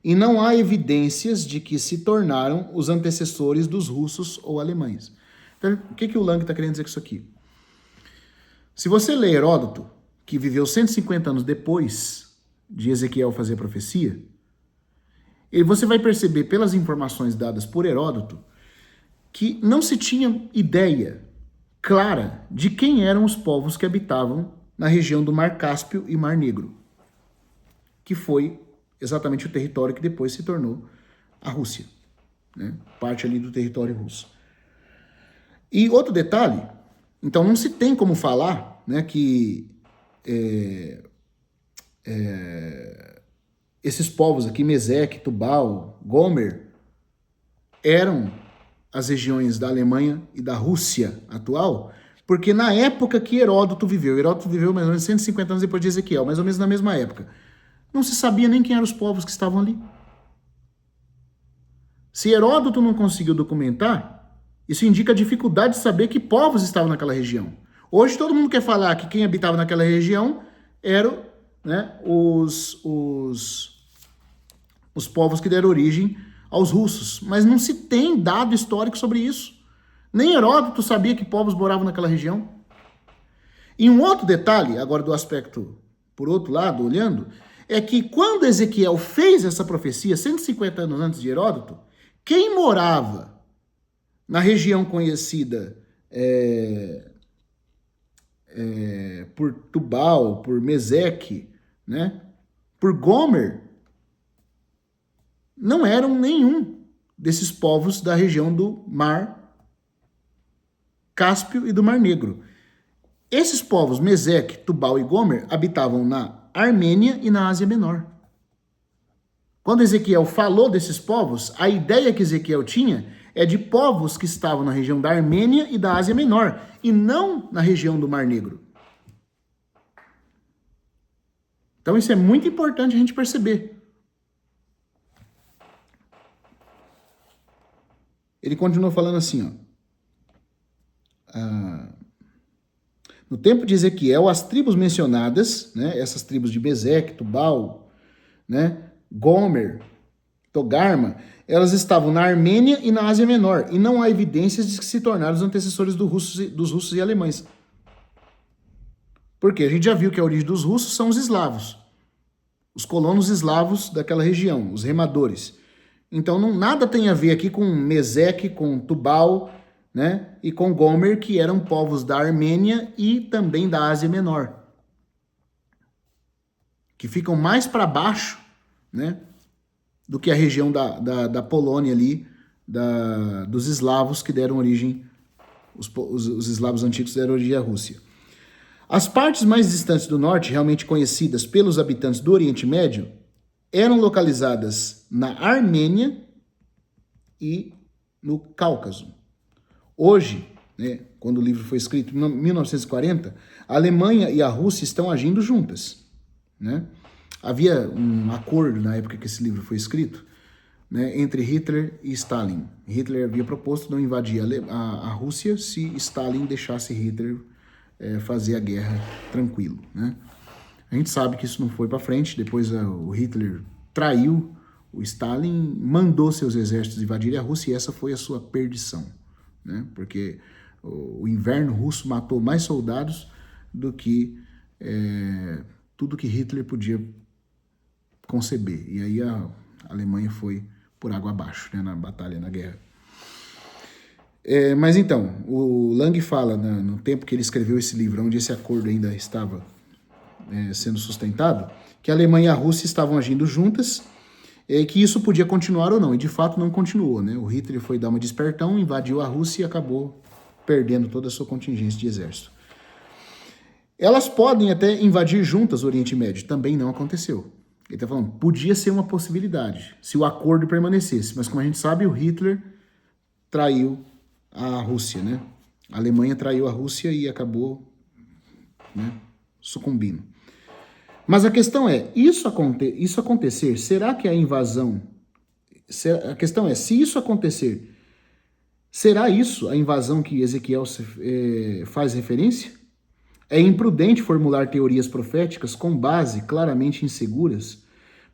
e não há evidências de que se tornaram os antecessores dos russos ou alemães. Então, o que o Lang está querendo dizer com isso aqui? Se você lê Heródoto, que viveu 150 anos depois de Ezequiel fazer a profecia, e você vai perceber pelas informações dadas por Heródoto que não se tinha ideia clara de quem eram os povos que habitavam na região do Mar Cáspio e Mar Negro, que foi exatamente o território que depois se tornou a Rússia, né? Parte ali do território russo. E outro detalhe, então não se tem como falar, né, que esses povos aqui, Mesec, Tubal, Gomer, eram as regiões da Alemanha e da Rússia atual, porque na época que Heródoto viveu mais ou menos 150 anos depois de Ezequiel, mais ou menos na mesma época, não se sabia nem quem eram os povos que estavam ali. Se Heródoto não conseguiu documentar, isso indica a dificuldade de saber que povos estavam naquela região. Hoje todo mundo quer falar que quem habitava naquela região eram, né, os povos que deram origem aos russos. Mas não se tem dado histórico sobre isso. Nem Heródoto sabia que povos moravam naquela região. E um outro detalhe, agora do aspecto, por outro lado, olhando, é que quando Ezequiel fez essa profecia, 150 anos antes de Heródoto, quem morava na região conhecida por Tubal, por Mesec, né, por Gomer, não eram nenhum desses povos da região do Mar Cáspio e do Mar Negro. Esses povos, Mesec, Tubal e Gomer, habitavam na Armênia e na Ásia Menor. Quando Ezequiel falou desses povos, a ideia que Ezequiel tinha é de povos que estavam na região da Armênia e da Ásia Menor, e não na região do Mar Negro. Então isso é muito importante a gente perceber. Ele continuou falando assim, ó. No tempo de Ezequiel, as tribos mencionadas, né, essas tribos de Meseque, Tubal, né, Gomer, Togarma, elas estavam na Armênia e na Ásia Menor, e não há evidências de que se tornaram os antecessores dos russos e alemães. Porque a gente já viu que a origem dos russos são os eslavos, os colonos eslavos daquela região, os remadores. Então nada tem a ver aqui com Meseque, com Tubal, né, e com Gomer, que eram povos da Armênia e também da Ásia Menor, que ficam mais para baixo, né, do que a região da Polônia ali, dos eslavos que deram origem, os eslavos antigos deram origem à Rússia. As partes mais distantes do norte, realmente conhecidas pelos habitantes do Oriente Médio, eram localizadas na Armênia e no Cáucaso. Hoje, né, quando o livro foi escrito em 1940, a Alemanha e a Rússia estão agindo juntas, né? Havia um acordo na época que esse livro foi escrito, né, entre Hitler e Stalin. Hitler havia proposto não invadir a Rússia se Stalin deixasse Hitler fazer a guerra tranquilo, né? A gente sabe que isso não foi para frente. Depois o Hitler traiu o Stalin, mandou seus exércitos invadirem a Rússia, e essa foi a sua perdição, né? Porque o inverno russo matou mais soldados do que tudo que Hitler podia conceber. E aí a Alemanha foi por água abaixo, né, na batalha, na guerra. Mas então, o Lang fala, no tempo que ele escreveu esse livro, onde esse acordo ainda estava sendo sustentado, que a Alemanha e a Rússia estavam agindo juntas, que isso podia continuar ou não, e de fato não continuou, né? O Hitler foi dar uma despertão, invadiu a Rússia e acabou perdendo toda a sua contingência de exército. Elas podem até invadir juntas o Oriente Médio, também não aconteceu. Ele está falando, podia ser uma possibilidade, se o acordo permanecesse, mas como a gente sabe, o Hitler traiu a Rússia, né? A Alemanha traiu a Rússia e acabou, né, sucumbindo. Mas a questão é, isso acontecer, será que a invasão... A questão é, se isso acontecer, será isso a invasão que Ezequiel faz referência? É imprudente formular teorias proféticas com base claramente inseguras,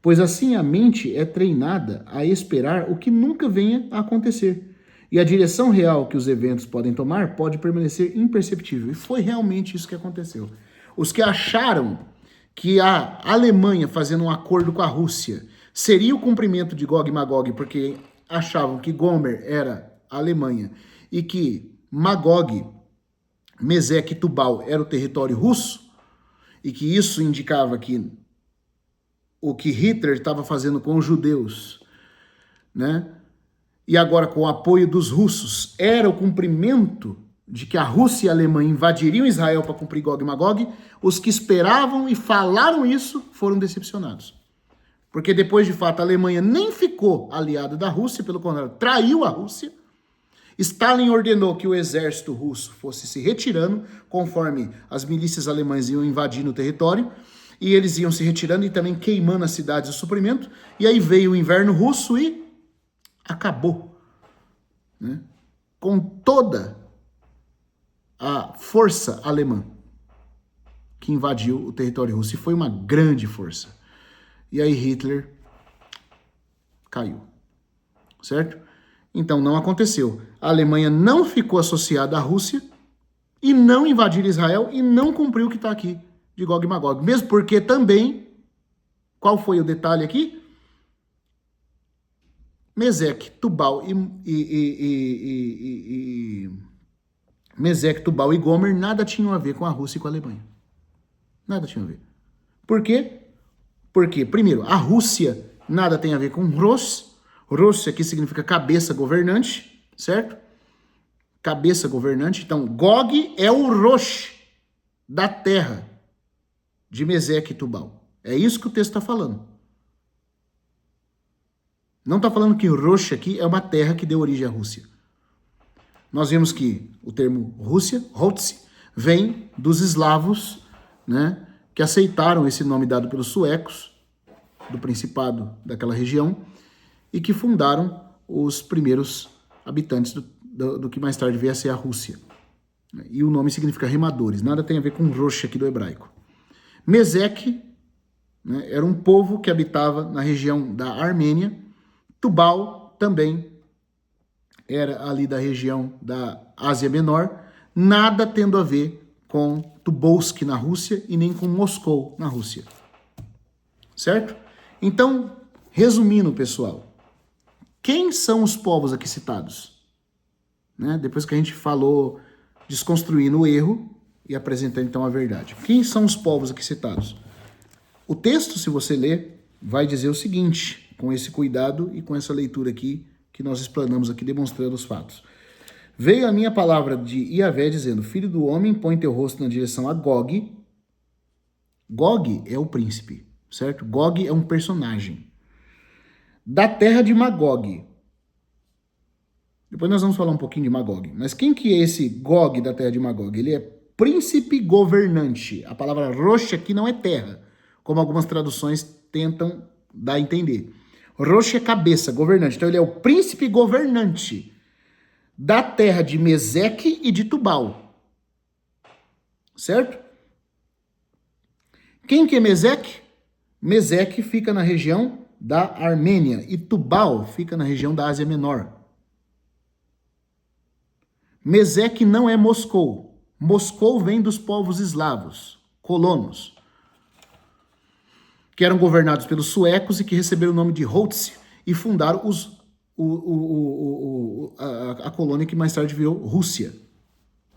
pois assim a mente é treinada a esperar o que nunca venha a acontecer. E a direção real que os eventos podem tomar pode permanecer imperceptível. E foi realmente isso que aconteceu. Os que acharam que a Alemanha, fazendo um acordo com a Rússia, seria o cumprimento de Gog e Magog, porque achavam que Gomer era a Alemanha e que Magog, Meseque e Tubal era o território russo, e que isso indicava que o que Hitler estava fazendo com os judeus, né, e agora com o apoio dos russos, era o cumprimento de que a Rússia e a Alemanha invadiriam Israel para cumprir Gog e Magog, os que esperavam e falaram isso foram decepcionados. Porque depois, de fato, a Alemanha nem ficou aliada da Rússia, pelo contrário, traiu a Rússia. Stalin ordenou que o exército russo fosse se retirando, conforme as milícias alemãs iam invadindo o território, e eles iam se retirando e também queimando as cidades de suprimento, e aí veio o inverno russo e acabou, né, com toda a força alemã que invadiu o território russo, e foi uma grande força. E aí Hitler caiu, certo? Então não aconteceu. A Alemanha não ficou associada à Rússia e não invadiu Israel e não cumpriu o que está aqui de Gog e Magog. Mesmo porque também, qual foi o detalhe aqui? Meseque, Tubal Meseque, Tubal e Gomer nada tinham a ver com a Rússia e com a Alemanha. Nada tinha a ver. Por quê? Porque, primeiro, a Rússia nada tem a ver com Rosh. Rosh aqui significa cabeça governante, certo? Cabeça governante. Então, Gog é o Rosh da terra de Meseque e Tubal. É isso que o texto está falando. Não está falando que Rosh aqui é uma terra que deu origem à Rússia. Nós vimos que o termo Rússia, Rutsi, vem dos eslavos, né, que aceitaram esse nome dado pelos suecos, do principado daquela região, e que fundaram os primeiros habitantes do que mais tarde veio a ser a Rússia. E o nome significa remadores, nada tem a ver com Rosh aqui do hebraico. Meseque, né, era um povo que habitava na região da Armênia. Tubal também era ali da região da Ásia Menor, nada tendo a ver com Tobolsk na Rússia e nem com Moscou na Rússia. Certo? Então, resumindo, pessoal, quem são os povos aqui citados? Né? Depois que a gente falou, desconstruindo o erro e apresentando então a verdade. Quem são os povos aqui citados? O texto, se você ler, vai dizer o seguinte, com esse cuidado e com essa leitura aqui, que nós explanamos aqui, demonstrando os fatos. Veio a minha palavra de Iavé, dizendo, filho do homem, põe teu rosto na direção a Gog. Gog é o príncipe, certo? Gog é um personagem. Da terra de Magog. Depois nós vamos falar um pouquinho de Magog. Mas quem que é esse Gog da terra de Magog? Ele é príncipe governante. A palavra Rosh aqui não é terra, como algumas traduções tentam dar a entender. Rosh é cabeça, governante. Então ele é o príncipe governante da terra de Meseque e de Tubal. Certo? Quem que é Meseque? Meseque fica na região da Armênia e Tubal fica na região da Ásia Menor. Meseque não é Moscou. Moscou vem dos povos eslavos, colonos, que eram governados pelos suecos e que receberam o nome de Holtz e fundaram a colônia que mais tarde virou Rússia.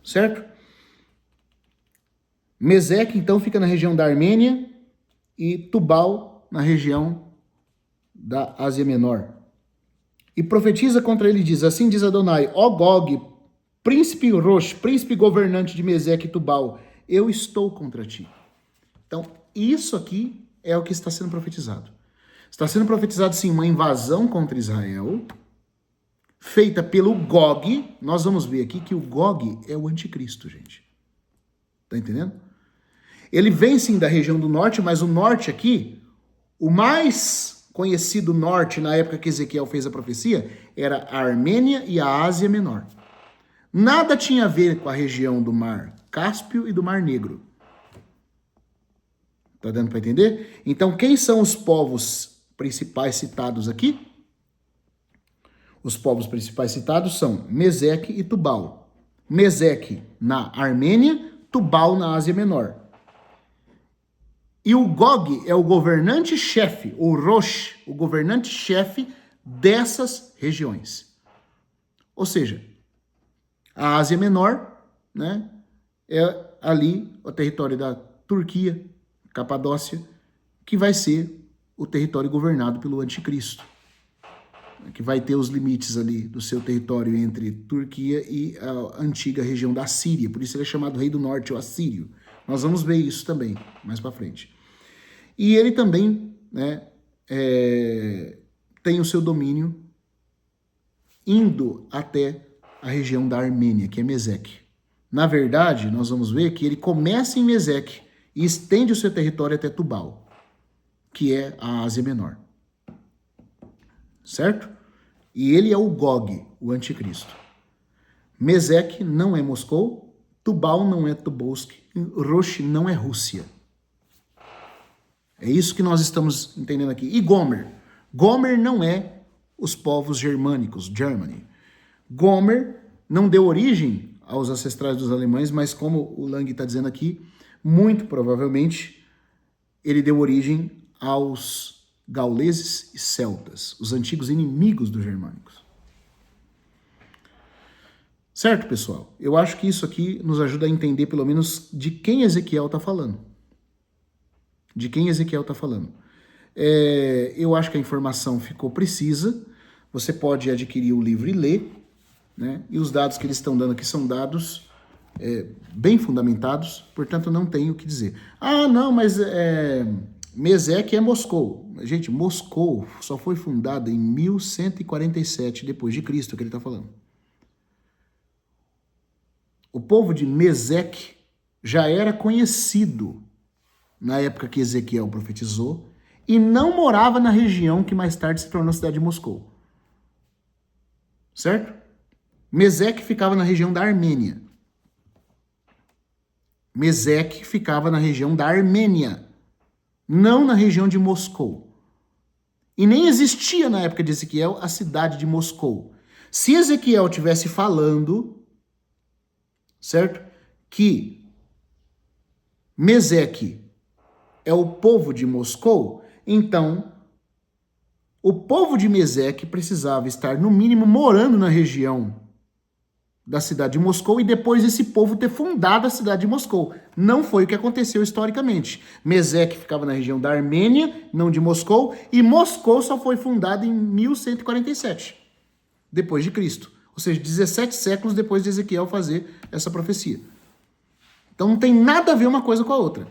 Certo? Meseque, então, fica na região da Armênia e Tubal na região da Ásia Menor. E profetiza contra ele e diz, assim diz Adonai, ó Gog, príncipe Rosh, príncipe governante de Meseque e Tubal, eu estou contra ti. Então, isso aqui é o que está sendo profetizado. Está sendo profetizado, sim, uma invasão contra Israel, feita pelo Gog. Nós vamos ver aqui que o Gog é o anticristo, gente. Tá entendendo? Ele vem, sim, da região do norte, mas o norte aqui, o mais conhecido norte na época que Ezequiel fez a profecia, era a Armênia e a Ásia Menor. Nada tinha a ver com a região do Mar Cáspio e do Mar Negro. Tá dando para entender? Então, quem são os povos principais citados aqui? Os povos principais citados são Meseque e Tubal. Meseque na Armênia, Tubal na Ásia Menor. E o Gog é o governante-chefe, o Rosh, o governante-chefe dessas regiões. Ou seja, a Ásia Menor, né, é ali o território da Turquia, Capadócia, que vai ser o território governado pelo anticristo, que vai ter os limites ali do seu território entre Turquia e a antiga região da Síria, por isso ele é chamado Rei do Norte, o Assírio. Nós vamos ver isso também, mais para frente. E ele também, né, tem o seu domínio indo até a região da Armênia, que é Meseque. Na verdade, nós vamos ver que ele começa em Meseque e estende o seu território até Tubal, que é a Ásia Menor. Certo? E ele é o Gog, o anticristo. Meseque não é Moscou, Tubal não é Tobolsk, Rosh não é Rússia. É isso que nós estamos entendendo aqui. E Gomer? Gomer não é os povos germânicos, Germany. Gomer não deu origem aos ancestrais dos alemães, mas como o Lang está dizendo aqui, muito provavelmente ele deu origem aos gauleses e celtas, os antigos inimigos dos germânicos. Certo, pessoal? Eu acho que isso aqui nos ajuda a entender pelo menos de quem Ezequiel está falando. De quem Ezequiel está falando. Eu acho que a informação ficou precisa. Você pode adquirir o livro e ler, né? E os dados que eles estão dando aqui são dados bem fundamentados, portanto não tenho o que dizer. Ah, não, mas Meseque é Moscou. Gente, Moscou só foi fundada em 1147 depois de Cristo, que ele está falando. O povo de Meseque já era conhecido na época que Ezequiel profetizou e não morava na região que mais tarde se tornou a cidade de Moscou. Certo? Meseque ficava na região da Armênia. Meseque ficava na região da Armênia, não na região de Moscou. E nem existia na época de Ezequiel a cidade de Moscou. Se Ezequiel estivesse falando, certo? Que Meseque é o povo de Moscou, então o povo de Meseque precisava estar, no mínimo, morando na região da cidade de Moscou e depois esse povo ter fundado a cidade de Moscou. Não foi o que aconteceu historicamente. Meseque ficava na região da Armênia, não de Moscou, e Moscou só foi fundada em 1147, depois de Cristo. Ou seja, 17 séculos depois de Ezequiel fazer essa profecia. Então não tem nada a ver uma coisa com a outra.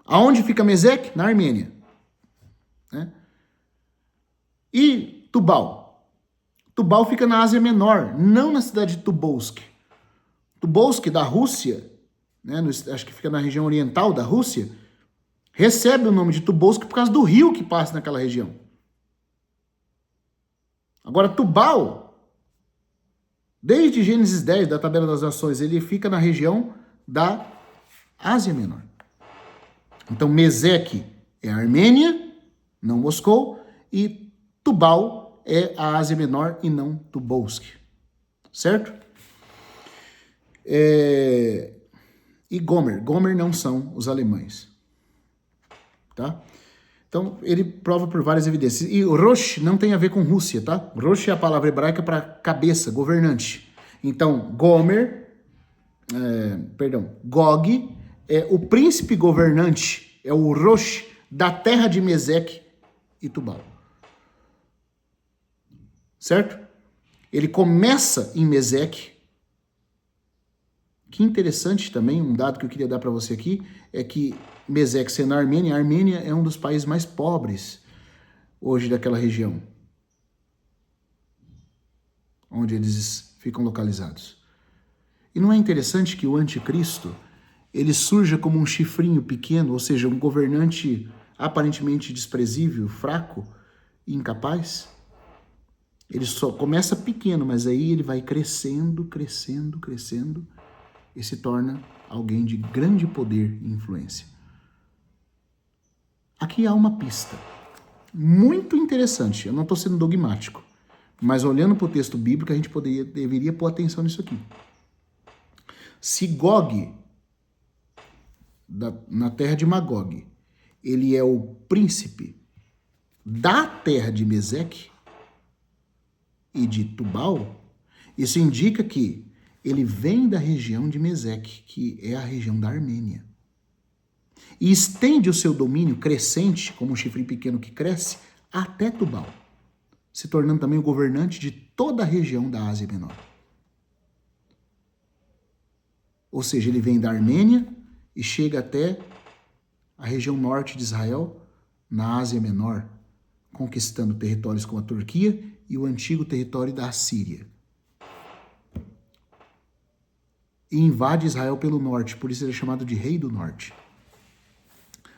Aonde fica Meseque? Na Armênia. Né? E Tubal? Tubal fica na Ásia Menor, não na cidade de Tobolsk. Tobolsk, da Rússia, né, acho que fica na região oriental da Rússia, recebe o nome de Tobolsk por causa do rio que passa naquela região. Agora, Tubal, desde Gênesis 10, da tabela das nações, ele fica na região da Ásia Menor. Então, Meseque é a Armênia, não Moscou, e Tubal é a Ásia Menor e não Tobolsk, certo? E Gomer. Gomer não são os alemães, tá? Então, ele prova por várias evidências. E Rosh não tem a ver com Rússia, tá? Rosh é a palavra hebraica para cabeça, governante. Então, Gog é o príncipe governante, é o Rosh da terra de Meseque e Tubal. Certo? Ele começa em Meseque. Que interessante também, um dado que eu queria dar para você aqui, é que Meseque sendo a Armênia é um dos países mais pobres hoje daquela região, onde eles ficam localizados. E não é interessante que o anticristo, ele surja como um chifrinho pequeno, ou seja, um governante aparentemente desprezível, fraco e incapaz? Ele só começa pequeno, mas aí ele vai crescendo, crescendo, crescendo e se torna alguém de grande poder e influência. Aqui há uma pista muito interessante. Eu não estou sendo dogmático, mas olhando para o texto bíblico, a gente deveria pôr atenção nisso aqui. Se Gog, na terra de Magog, ele é o príncipe da terra de Meseque e de Tubal, isso indica que ele vem da região de Meseque, que é a região da Armênia, e estende o seu domínio crescente, como um chifre pequeno que cresce, até Tubal, se tornando também o governante de toda a região da Ásia Menor. Ou seja, ele vem da Armênia e chega até a região norte de Israel, na Ásia Menor, conquistando territórios como a Turquia e o antigo território da Assíria. E invade Israel pelo norte, por isso ele é chamado de Rei do Norte.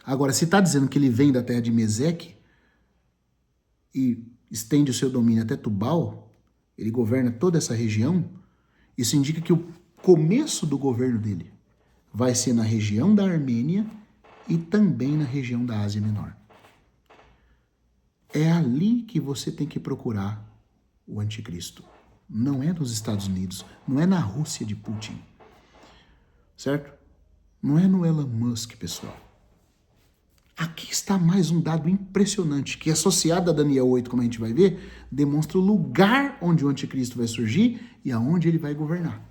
Agora, se está dizendo que ele vem da terra de Meseque e estende o seu domínio até Tubal, ele governa toda essa região, isso indica que o começo do governo dele vai ser na região da Armênia e também na região da Ásia Menor. É ali que você tem que procurar o anticristo. Não é nos Estados Unidos, não é na Rússia de Putin, certo? Não é no Elon Musk, pessoal. Aqui está mais um dado impressionante, que associado a Daniel 8, como a gente vai ver, demonstra o lugar onde o anticristo vai surgir e aonde ele vai governar.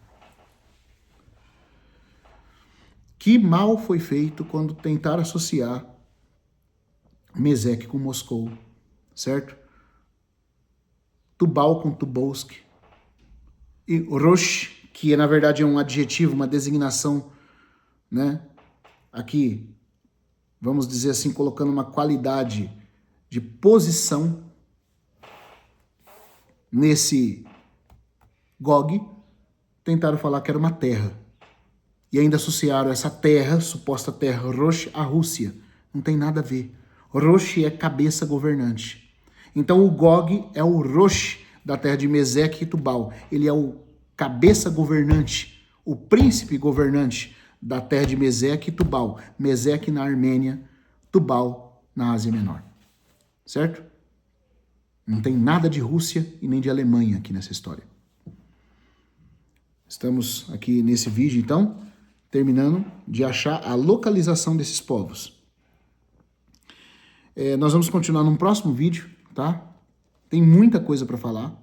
Que mal foi feito quando tentaram associar Meseque com Moscou, certo? Tubal com Tobolsk. E Rosh, que na verdade é um adjetivo, uma designação, né? Aqui, vamos dizer assim, colocando uma qualidade de posição nesse Gog, tentaram falar que era uma terra. E ainda associaram essa terra, suposta terra Rosh, à Rússia. Não tem nada a ver. Rosh é cabeça governante. Então o Gog é o Rosh da terra de Meseque e Tubal. Ele é o cabeça governante, o príncipe governante da terra de Meseque e Tubal. Meseque na Armênia, Tubal na Ásia Menor. Certo? Não tem nada de Rússia e nem de Alemanha aqui nessa história. Estamos aqui nesse vídeo, então, terminando de achar a localização desses povos. Nós vamos continuar num próximo vídeo, tá? Tem muita coisa para falar.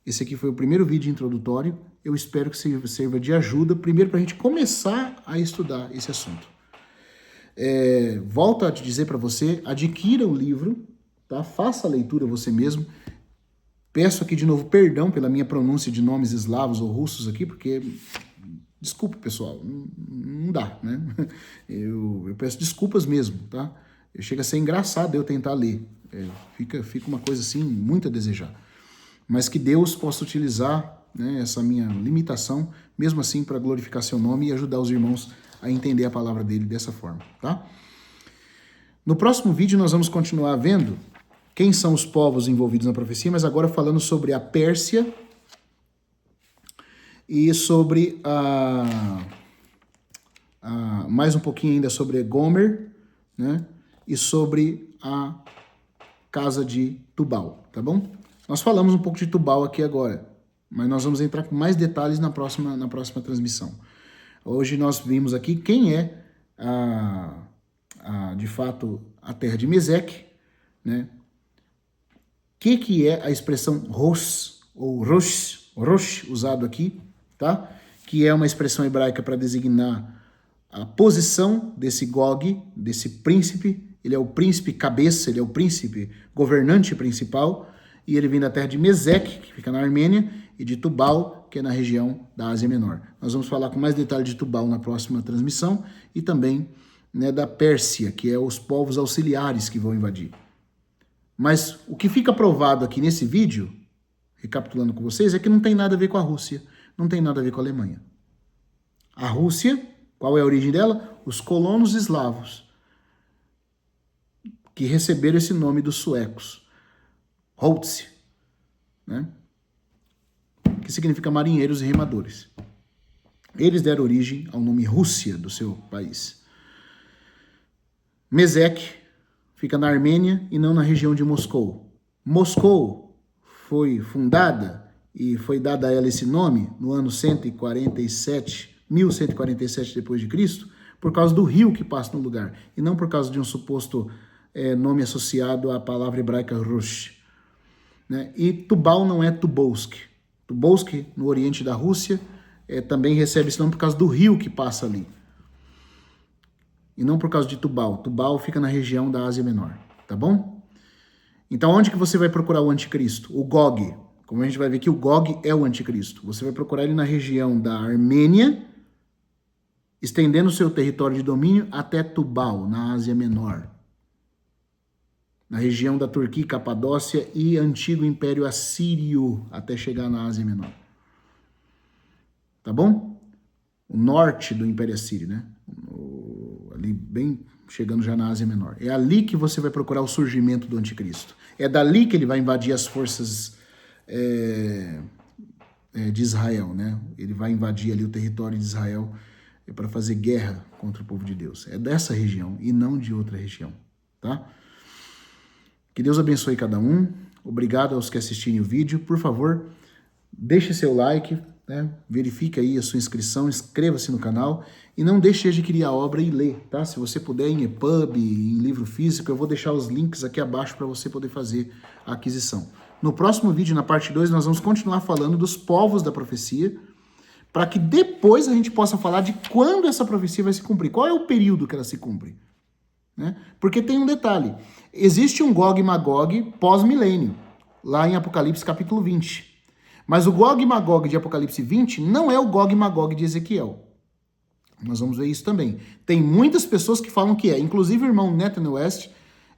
Esse aqui foi o primeiro vídeo introdutório. Eu espero que sirva de ajuda, primeiro para a gente começar a estudar esse assunto. Volto a te dizer para você, adquira o livro, tá? Faça a leitura você mesmo. Peço aqui de novo perdão pela minha pronúncia de nomes eslavos ou russos aqui, porque, desculpa pessoal, não dá, né? Eu peço desculpas mesmo, tá? Chega a ser engraçado eu tentar ler. Fica uma coisa assim, muito a desejar. Mas que Deus possa utilizar, né, essa minha limitação, mesmo assim, para glorificar seu nome e ajudar os irmãos a entender a palavra dele dessa forma, tá? No próximo vídeo nós vamos continuar vendo quem são os povos envolvidos na profecia, mas agora falando sobre a Pérsia e sobre mais um pouquinho ainda sobre Gomer, né? E sobre a casa de Tubal, tá bom? Nós falamos um pouco de Tubal aqui agora, mas nós vamos entrar com mais detalhes na próxima transmissão. Hoje nós vimos aqui quem é, de fato, a terra de Meseque, né? O que é a expressão Rosh, ou Rosh, usado aqui, tá? Que é uma expressão hebraica para designar a posição desse Gog, desse príncipe. Ele é o príncipe cabeça, ele é o príncipe governante principal, e ele vem da terra de Meseque, que fica na Armênia, e de Tubal, que é na região da Ásia Menor. Nós vamos falar com mais detalhe de Tubal na próxima transmissão, e também, né, da Pérsia, que é os povos auxiliares que vão invadir. Mas o que fica provado aqui nesse vídeo, recapitulando com vocês, é que não tem nada a ver com a Rússia, não tem nada a ver com a Alemanha. A Rússia, qual é a origem dela? Os colonos eslavos, que receberam esse nome dos suecos, Holtz, né? Que significa marinheiros e remadores. Eles deram origem ao nome Rússia do seu país. Meseque fica na Armênia e não na região de Moscou. Moscou foi fundada e foi dada a ela esse nome no ano 1147 depois de Cristo, por causa do rio que passa no lugar, e não por causa de um suposto nome associado à palavra hebraica Rosh, né? E Tubal não é Tobolsk. Tobolsk, no oriente da Rússia, também recebe esse nome por causa do rio que passa ali. E não por causa de Tubal. Tubal fica na região da Ásia Menor, tá bom? Então, onde que você vai procurar o anticristo? O Gog. Como a gente vai ver que o Gog é o anticristo. Você vai procurar ele na região da Armênia, estendendo o seu território de domínio até Tubal, na Ásia Menor. Na região da Turquia, Capadócia e antigo Império Assírio, até chegar na Ásia Menor. Tá bom? O norte do Império Assírio, né? Ali bem chegando já na Ásia Menor. É ali que você vai procurar o surgimento do anticristo. É dali que ele vai invadir as forças de Israel, né? Ele vai invadir ali o território de Israel para fazer guerra contra o povo de Deus. É dessa região e não de outra região, tá? Que Deus abençoe cada um. Obrigado aos que assistirem o vídeo. Por favor, deixe seu like, né? Verifique aí a sua inscrição, inscreva-se no canal e não deixe de adquirir a obra e ler, tá? Se você puder em EPUB, em livro físico, eu vou deixar os links aqui abaixo para você poder fazer a aquisição. No próximo vídeo, na parte 2, nós vamos continuar falando dos povos da profecia, para que depois a gente possa falar de quando essa profecia vai se cumprir. Qual é o período que ela se cumpre? Né? Porque tem um detalhe. Existe um Gog e Magog pós-milênio, lá em Apocalipse capítulo 20. Mas o Gog e Magog de Apocalipse 20 não é o Gog e Magog de Ezequiel. Nós vamos ver isso também. Tem muitas pessoas que falam que é. Inclusive o irmão Nathan West,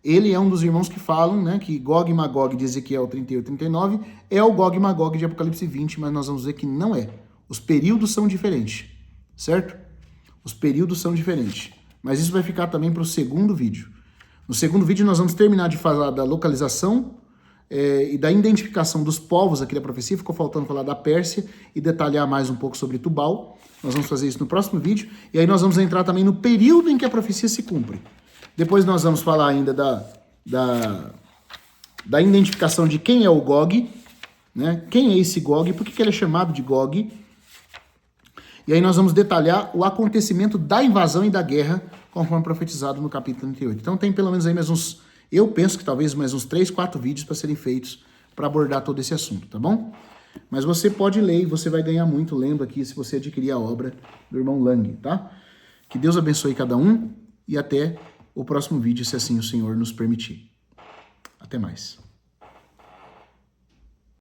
ele é um dos irmãos que falam, né, que Gog e Magog de Ezequiel 38 e 39 é o Gog e Magog de Apocalipse 20, mas nós vamos ver que não é. Os períodos são diferentes, certo? Os períodos são diferentes. Mas isso vai ficar também para o segundo vídeo. No segundo vídeo nós vamos terminar de falar da localização e da identificação dos povos aqui da profecia. Ficou faltando falar da Pérsia e detalhar mais um pouco sobre Tubal. Nós vamos fazer isso no próximo vídeo. E aí nós vamos entrar também no período em que a profecia se cumpre. Depois nós vamos falar ainda da identificação de quem é o Gog, né? Quem é esse Gog, por que ele é chamado de Gog. E aí nós vamos detalhar o acontecimento da invasão e da guerra, conforme profetizado no capítulo 38. Então tem pelo menos aí mais uns, eu penso que talvez mais uns 3, 4 vídeos para serem feitos para abordar todo esse assunto, tá bom? Mas você pode ler e você vai ganhar muito lendo aqui se você adquirir a obra do irmão Lang, tá? Que Deus abençoe cada um e até o próximo vídeo, se assim o Senhor nos permitir. Até mais.